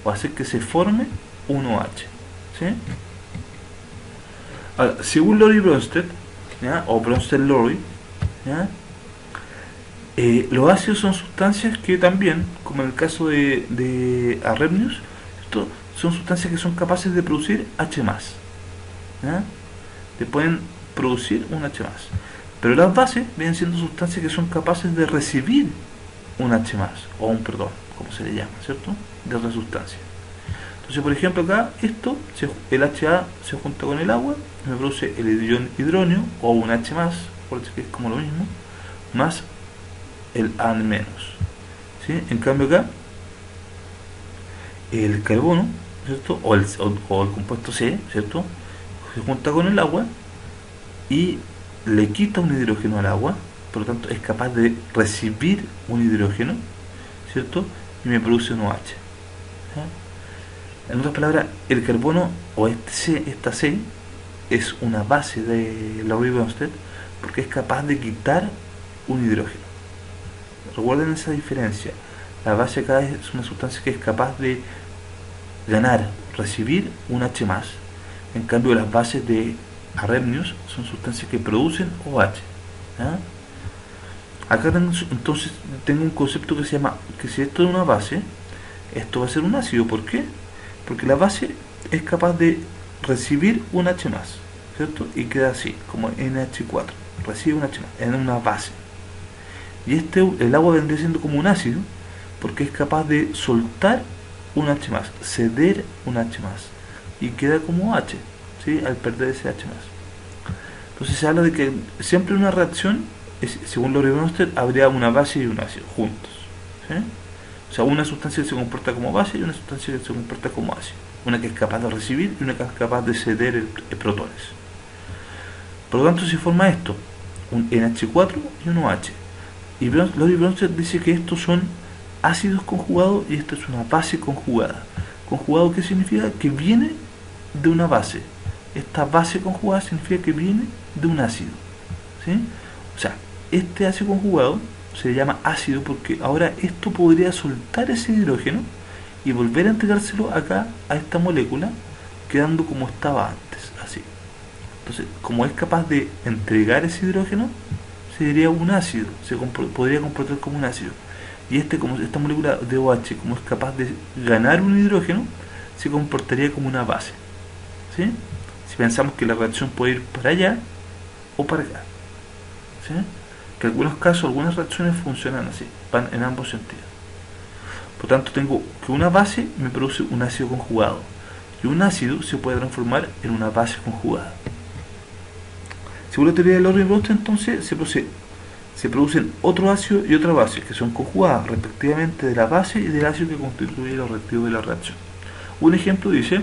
o hacer que se forme un OH, ¿sí? Ahora, según Lowry-Bronsted, ¿ya?, o Bronsted-Lowry, ¿ya?, los ácidos son sustancias que también, como en el caso de Arrhenius, son sustancias que son capaces de producir H+, ¿ya?, te pueden producir un H+. Pero las bases vienen siendo sustancias que son capaces de recibir un H+, o un perdón, como se le llama, ¿cierto?, de otra sustancia. Entonces, por ejemplo, acá el HA se junta con el agua, me produce el ion hidróneo, o un H+, por decir que es como lo mismo, más el A-, ¿sí? En cambio acá, el carbono, ¿cierto?, o el compuesto C, ¿cierto?, se junta con el agua y le quita un hidrógeno al agua, por lo tanto es capaz de recibir un hidrógeno, ¿cierto?, y me produce un OH. ¿Sí? En otras palabras, el carbono, o esta C, es una base de Lowry-Bronsted porque es capaz de quitar un hidrógeno. Recuerden esa diferencia. La base acá es una sustancia que es capaz de recibir un H+. En cambio, las bases de Arrhenius son sustancias que producen OH. ¿Ya? Acá entonces tengo un concepto que se llama, que si esto es una base, esto va a ser un ácido. ¿Por qué? Porque la base es capaz de recibir un H+, ¿cierto? Y queda así, como NH4, recibe un H+, en una base. Y el agua vendría siendo como un ácido, porque es capaz de soltar un H+, ceder un H+, y queda como H, ¿sí?, al perder ese H+. Entonces se habla de que siempre en una reacción, según Lowry-Bronsted, habría una base y un ácido juntos, ¿sí? O sea, una sustancia que se comporta como base y una sustancia que se comporta como ácido. Una que es capaz de recibir y una que es capaz de ceder protones. Por lo tanto, se forma esto, un NH4 y un OH. Y Lowry-Bronsted dice que estos son ácidos conjugados y esta es una base conjugada. ¿Conjugado qué significa? Que viene de una base. Esta base conjugada significa que viene de un ácido, ¿sí? O sea, este ácido conjugado se llama ácido porque ahora esto podría soltar ese hidrógeno y volver a entregárselo acá a esta molécula, quedando como estaba antes, así. Entonces, como es capaz de entregar ese hidrógeno, sería un ácido, podría comportar como un ácido. Y como esta molécula de OH, como es capaz de ganar un hidrógeno, se comportaría como una base, ¿sí? Si pensamos que la reacción puede ir para allá o para acá, ¿sí? Que en algunos casos, algunas reacciones funcionan así, van en ambos sentidos. Por tanto, tengo que una base me produce un ácido conjugado. Y un ácido se puede transformar en una base conjugada. Según la teoría de Lorentz, entonces, se producen otro ácido y otra base, que son conjugadas respectivamente de la base y del ácido que constituye el reactivo de la reacción. Un ejemplo dice,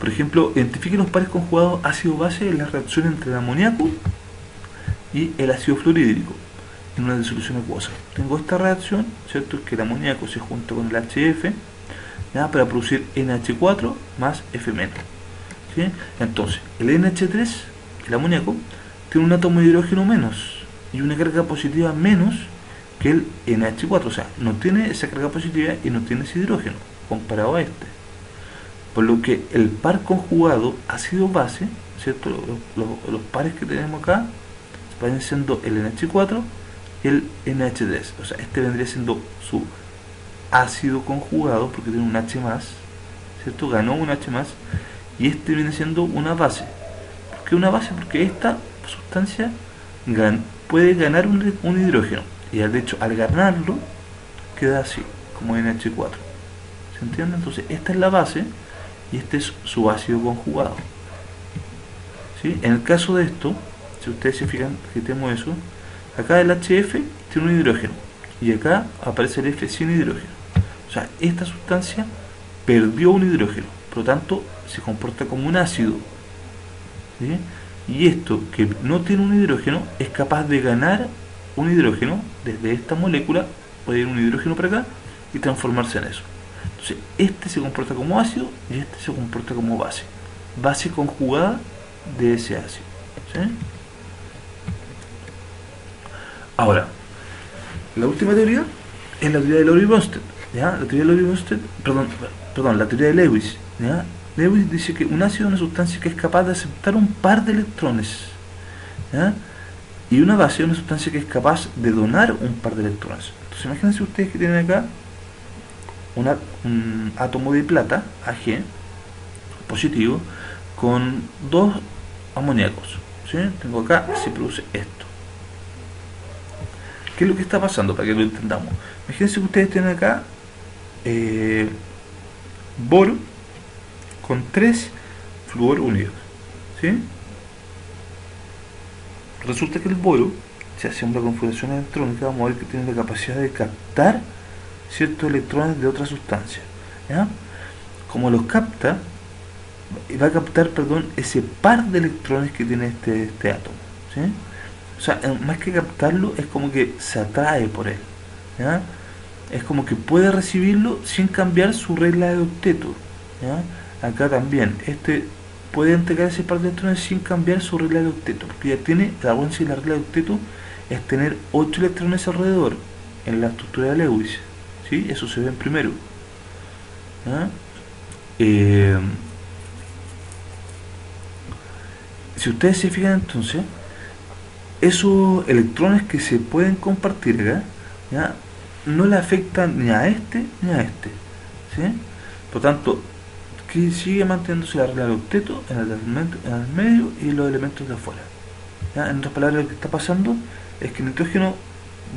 por ejemplo, identifique los pares conjugados ácido-base en la reacción entre el amoníaco y el ácido fluorhídrico en una disolución acuosa. Tengo esta reacción, ¿cierto? Que el amoníaco se junta con el HF, ¿ya? Para producir NH4 más F-. ¿Sí? Entonces, el NH3, el amoníaco, tiene un átomo de hidrógeno menos y una carga positiva menos que el NH4, o sea, no tiene esa carga positiva y no tiene ese hidrógeno comparado a este. Por lo que el par conjugado ácido-base, ¿cierto? Los pares que tenemos acá van siendo el NH4 y el NH3. O sea, este vendría siendo su ácido conjugado porque tiene un H más, ¿cierto? Ganó un H más, y este viene siendo una base. ¿Por qué una base? Porque esta sustancia puede ganar un hidrógeno, y de hecho al ganarlo queda así, como NH4. ¿Se entiende? Entonces esta es la base y este es su ácido conjugado. ¿Sí? En el caso de esto, si ustedes se fijan, quitemos eso, acá el HF tiene un hidrógeno y acá aparece el F sin hidrógeno. O sea, esta sustancia perdió un hidrógeno, por lo tanto se comporta como un ácido. ¿Sí? Y esto, que no tiene un hidrógeno, es capaz de ganar un hidrógeno desde esta molécula, puede ir un hidrógeno para acá y transformarse en eso. Entonces, este se comporta como ácido y este se comporta como base. Base conjugada de ese ácido. ¿Sí? Ahora, la última teoría es la teoría de Lorentz. ¿Ya? La teoría de Lorentz, perdón, la teoría de Lewis. ¿Ya? Lewis dice que un ácido es una sustancia que es capaz de aceptar un par de electrones. ¿Ya? Y una base es una sustancia que es capaz de donar un par de electrones. Entonces imagínense ustedes que tienen acá un átomo de plata, Ag, positivo, con dos amoníacos. ¿Sí? Tengo acá, se produce esto. ¿Qué es lo que está pasando para que lo entendamos? Imagínense que ustedes tienen acá boro con 3 flúor unidos. ¿Sí? Resulta que el boro, si hacemos la configuración electrónica, vamos a ver que tiene la capacidad de captar ciertos electrones de otra sustancia. ¿Ya? Como los capta, va a captar, ese par de electrones que tiene este átomo. ¿Sí? O sea, más que captarlo, es como que se atrae por él. ¿Ya? Es como que puede recibirlo sin cambiar su regla de octeto. ¿Ya? Acá también, este puede entregar ese par de electrones sin cambiar su regla de octeto, porque ya tiene, la regla de octeto es tener 8 electrones alrededor en la estructura de Lewis. ¿Sí? Eso se ve en primero. ¿Ya? Si ustedes se fijan, entonces, esos electrones que se pueden compartir acá, ¿ya? No le afectan ni a este ni a este. ¿Sí? Por tanto, que sigue manteniéndose la regla del octeto en el medio y los elementos de afuera. ¿Ya? En otras palabras, lo que está pasando es que el nitrógeno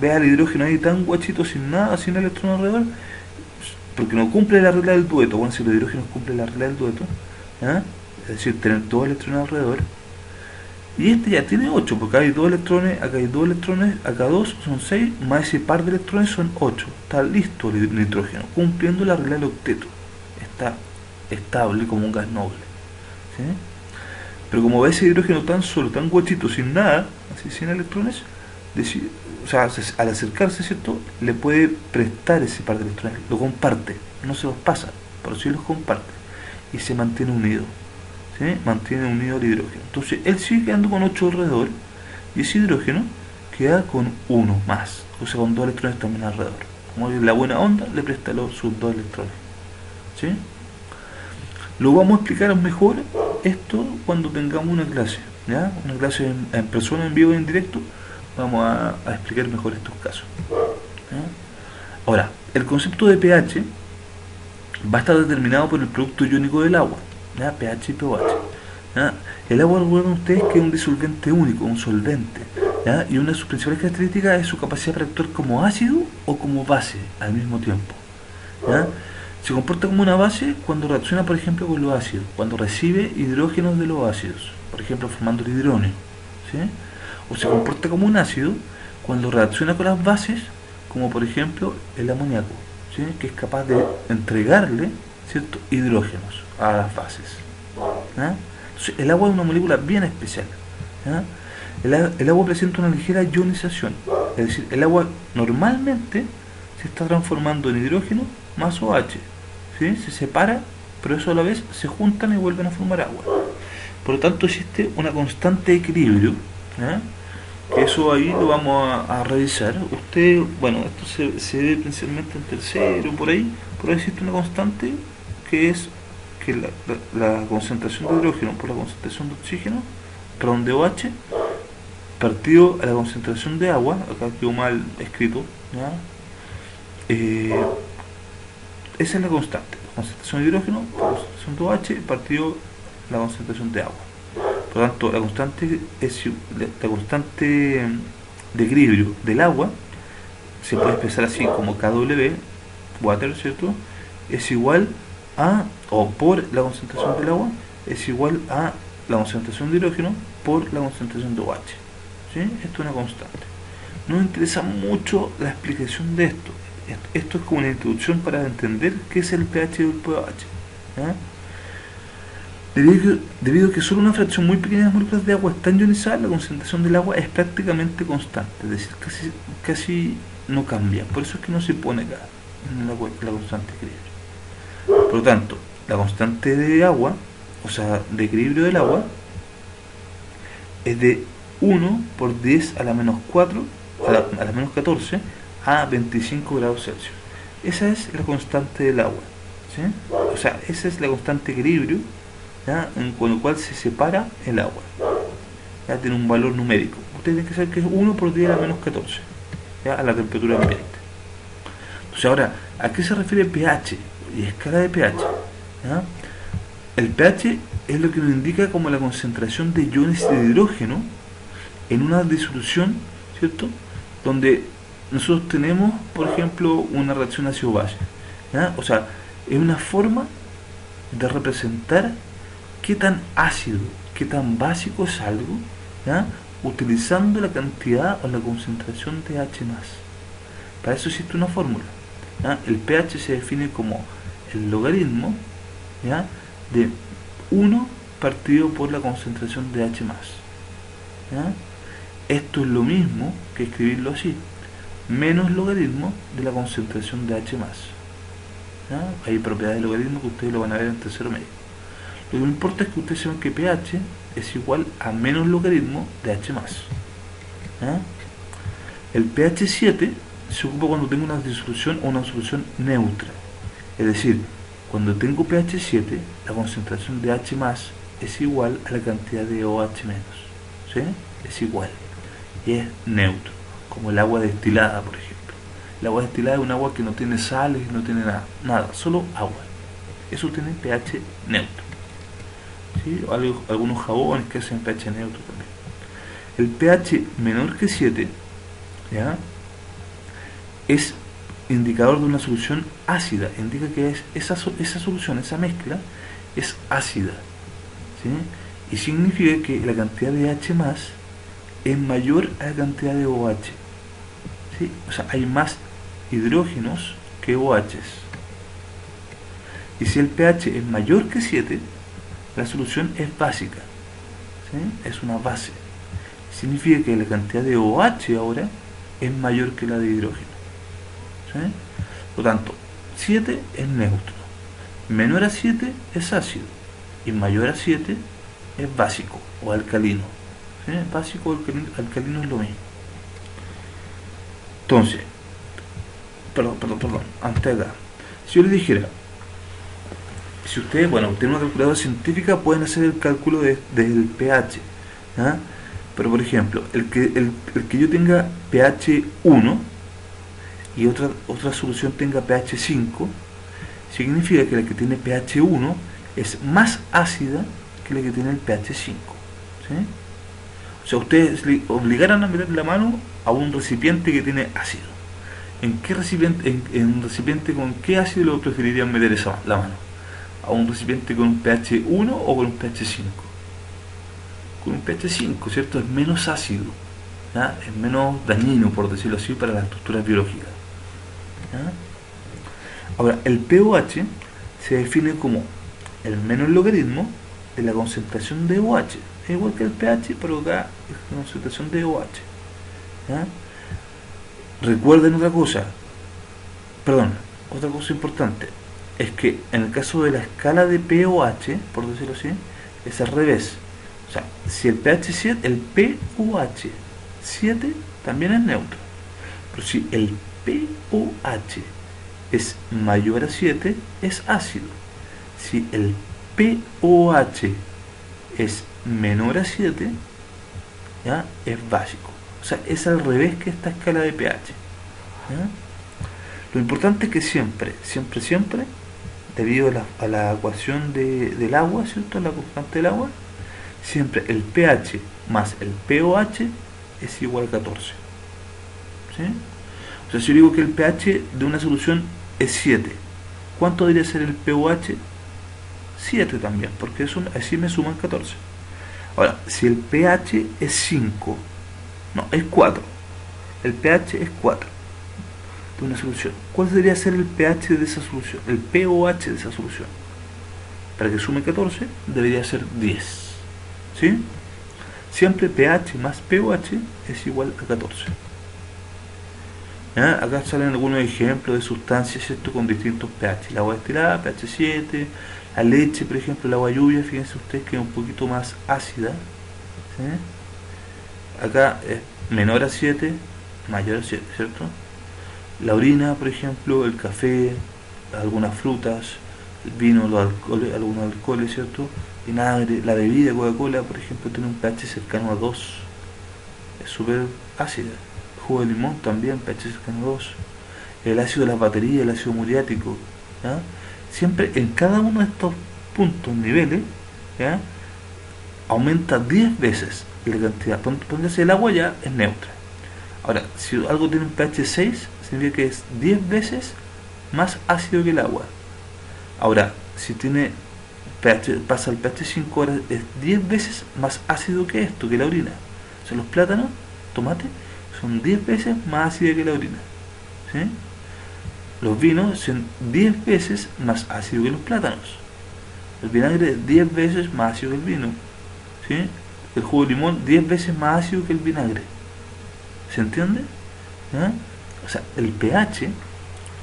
ve al hidrógeno ahí tan guachito, sin nada, sin electrón alrededor, porque no cumple la regla del dueto. Bueno, si los hidrógenos cumplen la regla del dueto, ¿ya? Es decir, tener 2 electrones alrededor, y este ya tiene 8, porque hay 2 electrones, acá hay 2 electrones, acá 2 son 6, más ese par de electrones son 8. Está listo el nitrógeno, cumpliendo la regla del octeto. Está estable como un gas noble. ¿Sí? Pero como ve ese hidrógeno tan solo, tan guachito, sin nada, así sin electrones, o sea, al acercarse, ¿cierto?, le puede prestar ese par de electrones, lo comparte, no se los pasa, pero sí los comparte, y se mantiene unido. ¿Sí? Mantiene unido el hidrógeno. Entonces él sigue quedando con 8 alrededor y ese hidrógeno queda con 1 más, o sea, con 2 electrones también alrededor. Como la buena onda le presta sus 2 electrones. ¿Sí? Lo vamos a explicar mejor esto cuando tengamos una clase, ¿ya? Una clase en persona, en vivo y en directo. Vamos a explicar mejor estos casos. ¿Ya? Ahora, el concepto de pH va a estar determinado por el producto iónico del agua, ¿ya? pH y pOH. ¿Ya? El agua, recuerden ustedes que es un disolvente único, un solvente, ¿ya? Y una de sus principales características es su capacidad para actuar como ácido o como base al mismo tiempo. ¿ya? Se comporta como una base cuando reacciona, por ejemplo, con los ácidos, cuando recibe hidrógenos de los ácidos, por ejemplo, formando el hidrógeno, ¿sí? O se comporta como un ácido cuando reacciona con las bases, como por ejemplo el amoníaco, ¿sí? Que es capaz de entregarle ciertos hidrógenos a las bases, ¿ya? Entonces, el agua es una molécula bien especial, ¿ya? El agua presenta una ligera ionización, es decir, el agua normalmente se está transformando en hidrógeno más OH, ¿sí? Se separa, pero eso a la vez se juntan y vuelven a formar agua. Por lo tanto, existe una constante equilibrio, ¿eh? Que eso ahí lo vamos a revisar. Usted, bueno, esto se ve principalmente en tercero, por ahí existe una constante que es que la concentración de hidrógeno por la concentración de oxígeno, perdón, de OH, partido a la concentración de agua, acá quedó mal escrito, ¿ya? Esa es la constante, la concentración de hidrógeno por la concentración de OH partido a la concentración de agua. Por lo tanto, la constante de equilibrio del agua se puede expresar así como KW, water, ¿cierto? Es igual a, o por la concentración del agua, es igual a la concentración de hidrógeno por la concentración de OH. ¿Sí? Esto es una constante. Nos interesa mucho la explicación de esto. Esto es como una introducción para entender qué es el pH y el pH. ¿Ya? Debido a que solo una fracción muy pequeña de moléculas de agua están ionizadas, la concentración del agua es prácticamente constante, es decir, casi no cambia. Por eso es que no se pone acá en la constante de equilibrio. Por lo tanto, la constante de agua, o sea, de equilibrio del agua, es de 1 por 10 a la menos 4, a la menos 14, a 25 grados Celsius. Esa es la constante del agua, ¿sí? O sea, esa es la constante de equilibrio, ¿ya? Con lo cual se separa el agua. Ya tiene un valor numérico. Ustedes tienen que saber que es 1 por 10 a la menos 14, ¿ya? A la temperatura ambiente. Entonces, ahora, ¿a qué se refiere pH y escala de pH? ¿Ya? El pH es lo que nos indica como la concentración de iones de hidrógeno en una disolución, ¿cierto? Donde nosotros tenemos, por ejemplo, una reacción ácido-base. O sea, es una forma de representar qué tan ácido, qué tan básico es algo, ¿ya? Utilizando la cantidad o la concentración de H+. Para eso existe una fórmula, ¿ya? El pH se define como el logaritmo, ¿ya? De 1 partido por la concentración de H+. ¿Ya? Esto es lo mismo que escribirlo así, menos logaritmo de la concentración de H+. ¿Ya? Hay propiedades de logaritmo que ustedes lo van a ver en tercero medio. Lo que me importa es que ustedes sepan que pH es igual a menos logaritmo de H+. ¿Ya? El pH 7 se ocupa cuando tengo una disolución o una solución neutra. Es decir, cuando tengo pH 7, la concentración de H+ es igual a la cantidad de OH-. ¿Sí? Es igual. Y es neutro, como el agua destilada, por ejemplo. El agua destilada es un agua que no tiene sales, no tiene nada, solo agua. Eso tiene pH neutro. ¿Sí? Algunos jabones que hacen pH neutro también. El pH menor que 7, ¿ya? Es indicador de una solución ácida, indica que esa solución, esa mezcla, es ácida. ¿Sí? Y significa que la cantidad de H+ es mayor a la cantidad de OH. ¿Sí? O sea, hay más hidrógenos que OHs. Y si el pH es mayor que 7, la solución es básica. ¿Sí? Es una base. Significa que la cantidad de OH ahora es mayor que la de hidrógeno. ¿Sí? Por lo tanto, 7 es neutro, menor a 7 es ácido y mayor a 7 es básico o alcalino. ¿Sí? Básico o alcalino es lo mismo. Entonces, perdón, antes de acá, si yo les dijera, si ustedes, tienen una calculadora científica, pueden hacer el cálculo del pH, ¿ya? Pero por ejemplo, el que yo tenga pH 1 y otra solución tenga pH 5, significa que la que tiene pH 1 es más ácida que la que tiene el pH 5. ¿Sí? O sea, ustedes le obligaran a meter la mano a un recipiente que tiene ácido ¿En qué recipiente, en un recipiente con qué ácido lo preferirían meter la mano? ¿A un recipiente con un pH 1 o con un pH 5? Con un pH 5, ¿cierto? Es menos ácido, ¿ya? Es menos dañino, por decirlo así, para las estructuras biológicas, ¿ya? Ahora, el pOH se define como el menor logaritmo de la concentración de OH. Es igual que el pH, pero acá es la concentración de OH, ¿ya? Recuerden otra cosa, perdón, otra cosa importante, es que en el caso de la escala de pOH, por decirlo así, es al revés. O sea, si el pH 7, el pOH 7 también es neutro. Pero si el pOH es mayor a 7, es ácido. Si el pOH es menor a 7, ¿ya? Es básico. O sea, es al revés que esta escala de pH, ¿ya? Lo importante es que siempre, debido a la ecuación del agua, ¿cierto? La constante del agua, siempre el pH más el pOH es igual a 14. ¿Sí? O sea, si yo digo que el pH de una solución es 7, ¿cuánto debería ser el pOH? 7 también, porque así me suman 14. Ahora, si el pH es 5, no, es 4. El pH es 4 de una solución. ¿Cuál debería ser el pH de esa solución? El pOH de esa solución. Para que sume 14, debería ser 10. ¿Sí? Siempre pH más pOH es igual a 14. ¿Ya? Acá salen algunos ejemplos de sustancias, ¿cierto? Con distintos pH. El agua destilada, pH 7. La leche, por ejemplo, el agua lluvia, fíjense ustedes que es un poquito más ácida. ¿Sí? Acá es menor a 7, mayor a 7, ¿cierto? La orina, por ejemplo, el café, algunas frutas, el vino, algunos alcoholes, ¿cierto? Vinagre, la bebida Coca-Cola, por ejemplo, tiene un pH cercano a 2, es súper ácida. El jugo de limón también, pH cercano a 2. El ácido de las baterías, el ácido muriático, ¿ya? Siempre en cada uno de estos puntos, niveles, ¿ya? Aumenta 10 veces la cantidad. Póngase, el agua ya es neutra. Ahora, si algo tiene un pH 6, significa que es 10 veces más ácido que el agua. Ahora, si tiene pasa al pH 5, ahora es 10 veces más ácido que esto, que la orina. O sea, los plátanos, tomates, son 10 veces más ácidos que la orina. ¿Sí? Los vinos son 10 veces más ácidos que los plátanos. El vinagre es 10 veces más ácido que el vino. ¿Sí? El jugo de limón 10 veces más ácido que el vinagre. ¿Se entiende? ¿Ya? O sea, el pH,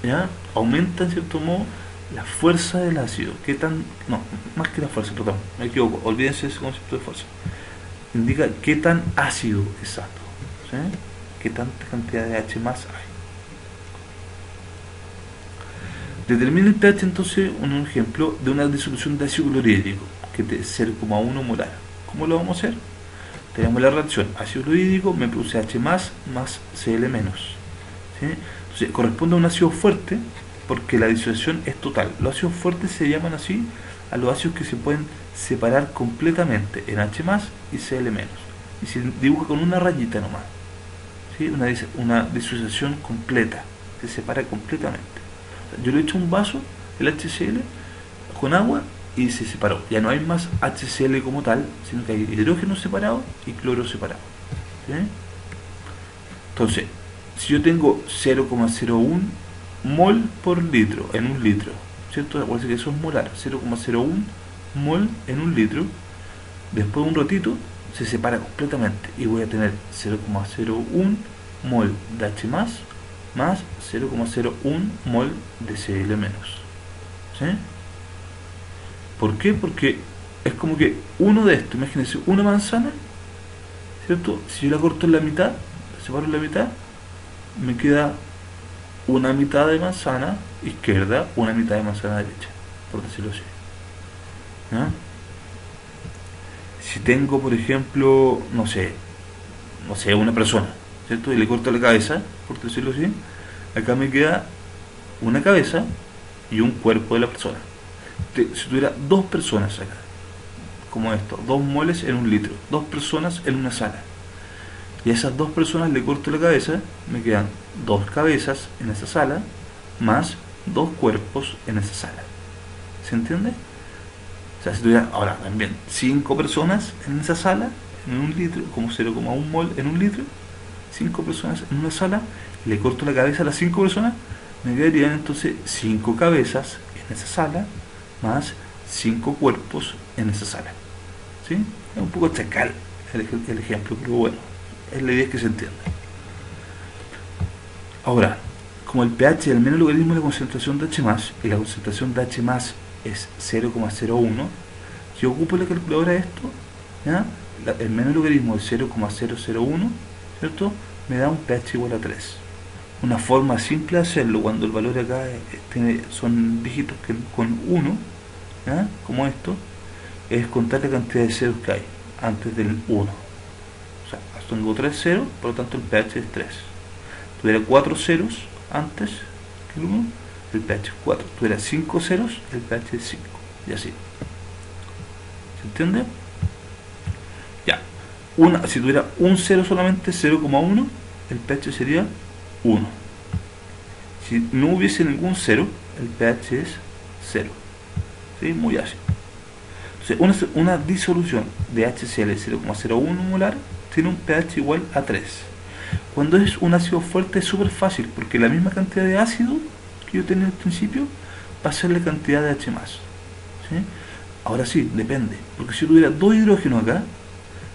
¿ya? Aumenta en cierto modo la fuerza del ácido. ¿Qué tan? No, más que la fuerza, perdón, me equivoco, olvídense ese concepto de fuerza. Indica qué tan ácido es alto, ¿sí? Qué tanta cantidad de H más hay. Determina el pH entonces un ejemplo de una disolución de ácido clorhídrico, que es 0,1 molar. ¿Cómo lo vamos a hacer? Tenemos la reacción ácido clorhídrico me produce H más Cl menos. ¿Sí? Entonces corresponde a un ácido fuerte porque la disociación es total. Los ácidos fuertes se llaman así a los ácidos que se pueden separar completamente en H más y Cl menos. Y se dibuja con una rayita nomás. ¿Sí? Una disociación completa, se separa completamente. Yo le echo un vaso, el HCl, con agua y se separó. Ya no hay más HCl como tal, sino que hay hidrógeno separado y cloro separado. ¿Sí? Entonces, si yo tengo 0,01 mol por litro en un litro, ¿cierto? Acuérdense que eso es molar, 0,01 mol en un litro, después de un ratito se separa completamente y voy a tener 0,01 mol de H más 0,01 mol de Cl menos. ¿Sí? ¿Por qué? Porque es como que uno de estos, imagínense, una manzana, ¿cierto? Si yo la corto en la mitad, la separo en la mitad, me queda una mitad de manzana izquierda, una mitad de manzana derecha, por decirlo así. ¿Ya? Si tengo, por ejemplo, no sé, una persona, ¿cierto? Y le corto la cabeza, por decirlo así, acá me queda una cabeza y un cuerpo de la persona. Si tuviera dos personas acá, como esto, 2 moles en un litro, 2 personas en una sala, y a esas dos personas le corto la cabeza, me quedan dos cabezas en esa sala, más dos cuerpos en esa sala. ¿Se entiende? O sea, si tuviera, ahora también, 5 personas en esa sala, en un litro, como 0,1 mol en un litro, 5 personas en una sala, le corto la cabeza a las 5 personas, me quedarían entonces 5 cabezas en esa sala, más 5 cuerpos en esa sala. ¿Sí? Es un poco chacal el ejemplo, pero bueno, es la idea que se entienda. Ahora, como el pH es el menos logaritmo de la concentración de H+, y la concentración de H+, es 0,01, si ocupo la calculadora de esto, ¿ya? El menos logaritmo de 0,001, ¿cierto? Me da un pH igual a 3. Una forma simple de hacerlo cuando el valor acá son dígitos con 1, ¿ya? Como esto, es contar la cantidad de ceros que hay antes del 1. O sea, tengo 3 ceros, por lo tanto el pH es 3. Tuviera 4 ceros antes que el 1, el pH es 4. Tuviera 5 ceros, el pH es 5. Y así. ¿Se entiende? Ya. Si tuviera un cero solamente, 0,1, el pH sería 1. Si no hubiese ningún cero, el pH es 0. ¿Sí? Muy ácido. Entonces, una disolución de HCl 0,01 molar tiene un pH igual a 3. Cuando es un ácido fuerte es súper fácil, porque la misma cantidad de ácido que yo tenía al principio va a ser la cantidad de H+. ¿Sí? Ahora sí, depende, porque si yo tuviera 2 hidrógenos acá,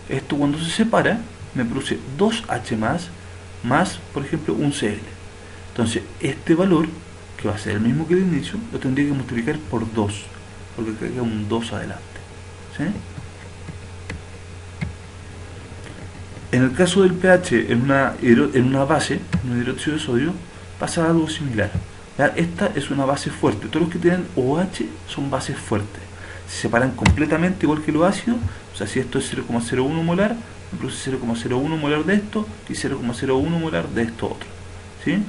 esto cuando se separa me produce 2H+, más, por ejemplo, un Cl. Entonces, este valor, que va a ser el mismo que el inicio, lo tendría que multiplicar por 2, porque acá queda un 2 adelante. ¿Sí? En el caso del pH en una base, en un hidróxido de sodio, pasa algo similar. ¿Ya? Esta es una base fuerte. Todos los que tienen OH son bases fuertes. Se separan completamente igual que los ácidos. O sea, si esto es 0,01 molar, me produce 0,01 molar de esto y 0,01 molar de esto otro. ¿Sí?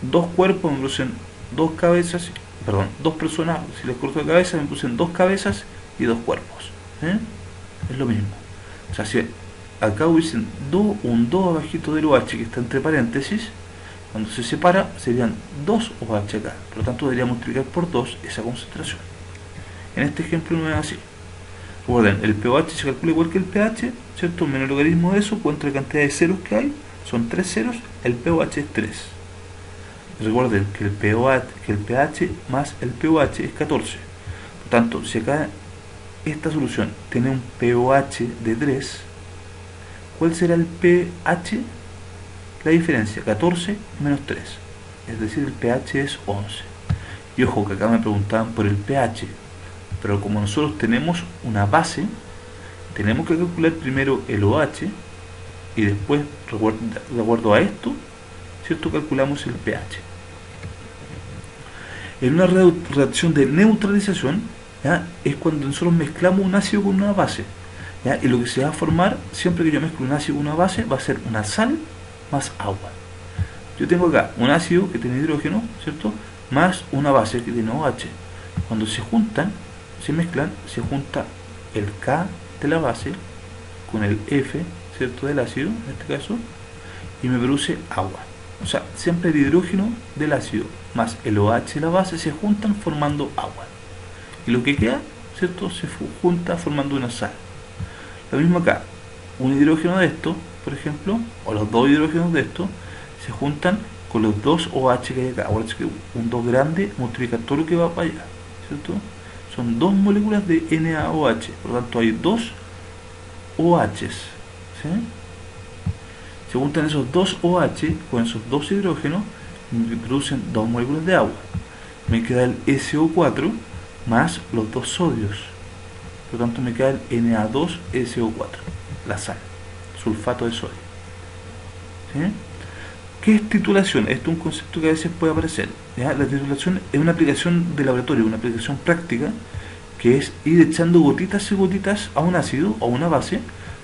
Dos cuerpos me producen dos cabezas, perdón, dos personas, si les corto la cabeza, me producen dos cabezas y dos cuerpos. ¿Sí? Es lo mismo. O sea, si acá hubiesen un 2 abajito del OH que está entre paréntesis, cuando se separa serían 2 OH acá, por lo tanto debería multiplicar por 2 esa concentración. En este ejemplo no es así. Recuerden, el pOH se calcula igual que el pH, ¿cierto? Menos logaritmo de eso, cuenta la cantidad de ceros que hay, son 3 ceros, el pOH es 3. Recuerden que el pH más el pOH es 14. Por tanto, si acá esta solución tiene un pOH de 3, ¿cuál será el pH? La diferencia, 14 menos 3. Es decir, el pH es 11. Y ojo, que acá me preguntaban por el pH. Pero como nosotros tenemos una base, tenemos que calcular primero el OH y después, de acuerdo a esto, ¿cierto? Calculamos el pH. En una reacción de neutralización, ¿ya? Es cuando nosotros mezclamos un ácido con una base. ¿Ya? Y lo que se va a formar, siempre que yo mezclo un ácido con una base, va a ser una sal más agua. Yo tengo acá un ácido que tiene hidrógeno, ¿cierto? Más una base que tiene OH. Cuando se juntan, se mezclan, se junta el K de la base con el F, ¿cierto? Del ácido, en este caso, y me produce agua. O sea, siempre el hidrógeno del ácido más el OH de la base se juntan formando agua. Y lo que queda, ¿cierto? Se junta formando una sal. Lo mismo acá, un hidrógeno de esto, por ejemplo, o los dos hidrógenos de esto, se juntan con los dos OH que hay acá. Ahora es que un 2 grande multiplica todo lo que va para allá, ¿cierto? Son dos moléculas de NaOH, por lo tanto hay dos OHs, ¿sí? Se juntan esos dos OH con esos dos hidrógenos y producen dos moléculas de agua. Me queda el SO4 más los dos sodios, por lo tanto me queda el Na2SO4, la sal, sulfato de sodio. ¿Sí? ¿Qué es titulación? Esto es un concepto que a veces puede aparecer. ¿Ya? La titulación es una aplicación de laboratorio, una aplicación práctica, que es ir echando gotitas y gotitas a un ácido o a una base,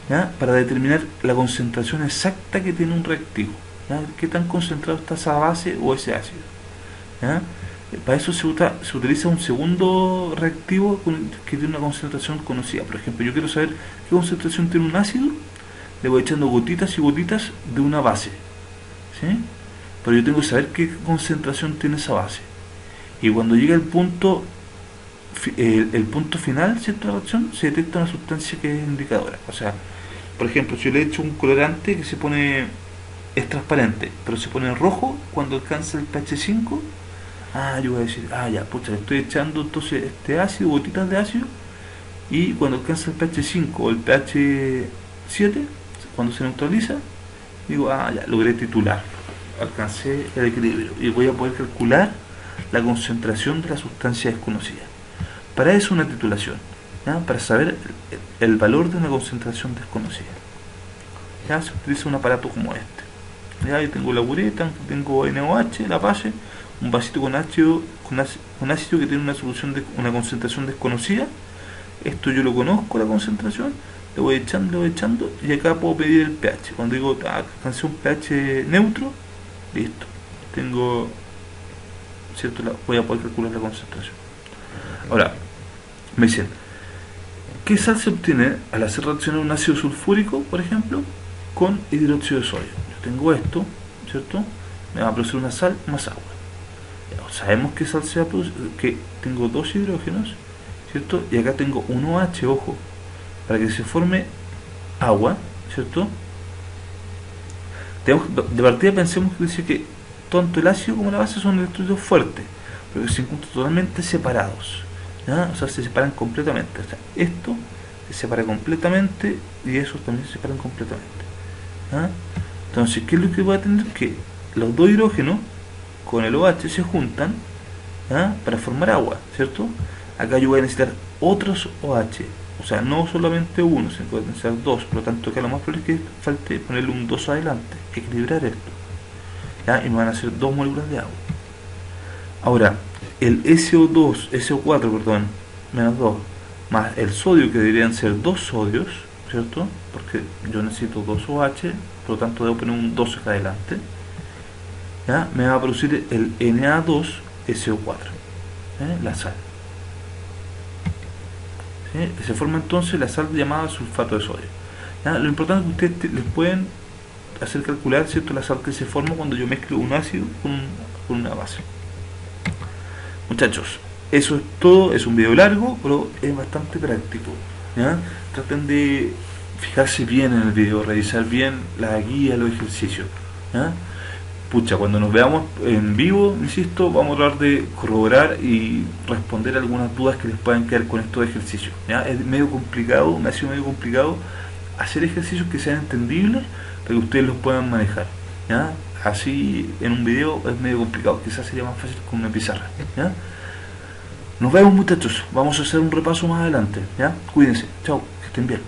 ¿ya? Para determinar la concentración exacta que tiene un reactivo. ¿Ya? ¿Qué tan concentrado está esa base o ese ácido? ¿Ya? Para eso se utiliza un segundo reactivo que tiene una concentración conocida. Por ejemplo, yo quiero saber qué concentración tiene un ácido, le voy echando gotitas y gotitas de una base, ¿sí? Pero yo tengo que saber qué concentración tiene esa base. Y cuando llega el punto final, ¿cierto? De la reacción, se detecta una sustancia que es indicadora. O sea, por ejemplo, si yo le echo un colorante que es transparente, pero se pone rojo cuando alcanza el pH 5, yo voy a decir, ya, pucha, le estoy echando entonces este ácido, gotitas de ácido, y cuando alcanza el pH 5 o el pH 7, cuando se neutraliza, digo, ya, logré titular, alcancé el equilibrio, y voy a poder calcular la concentración de la sustancia desconocida. Para eso una titulación, ¿ya? Para saber el valor de una concentración desconocida. Ya se utiliza un aparato como este. Ya, ahí tengo la bureta, tengo NaOH, la base, un vasito con ácido que tiene una concentración desconocida. Esto yo lo conozco, la concentración, le voy echando, y acá puedo pedir el pH. Cuando digo alcancé un pH neutro, listo, tengo, ¿cierto? Voy a poder calcular la concentración. Ahora, me dicen, ¿qué sal se obtiene al hacer reaccionar un ácido sulfúrico, por ejemplo, con hidróxido de sodio? Yo tengo esto, ¿cierto? Me va a producir una sal más agua. Sabemos que sal se va a producir, que tengo dos hidrógenos, ¿cierto? Y acá tengo un OH, ojo, para que se forme agua, ¿cierto? De partida pensemos que dice que tanto el ácido como la base son electrolitos fuertes, pero que se encuentran totalmente separados, ¿ya? O sea, se separan completamente. O sea, esto se separa completamente y esos también se separan completamente, ¿ya? Entonces, ¿qué es lo que voy a tener? Que los dos hidrógenos con el OH se juntan, ¿ya? Para formar agua, ¿cierto? Acá yo voy a necesitar otros OH, o sea, no solamente uno, sino que voy a necesitar dos, por lo tanto que lo más probable es que falte ponerle un 2 adelante, equilibrar esto, ¿ya? Y me van a hacer 2 moléculas de agua. Ahora, el SO4, perdón, menos 2, más el sodio, que deberían ser 2 sodios, ¿cierto? Porque yo necesito 2 OH, por lo tanto debo poner un 2 acá adelante, ¿ya? Me va a producir el Na2SO4, la sal. ¿Sí? Se forma entonces la sal llamada sulfato de sodio, ¿ya? Lo importante es que ustedes les pueden hacer calcular, ¿cierto?, la sal que se forma cuando yo mezclo un ácido con una base. Muchachos, eso es todo. Es un video largo, pero es bastante práctico, ¿ya? Traten de fijarse bien en el video, revisar bien la guía, los ejercicios, ¿ya? Pucha, cuando nos veamos en vivo, insisto, vamos a hablar de corroborar y responder algunas dudas que les puedan quedar con estos ejercicios, ¿ya? Es medio complicado, me ha sido medio complicado hacer ejercicios que sean entendibles para que ustedes los puedan manejar, ¿ya? Así en un video es medio complicado, quizás sería más fácil con una pizarra, ¿ya? Nos vemos, muchachos, vamos a hacer un repaso más adelante, ¿ya? Cuídense, chao, que estén bien.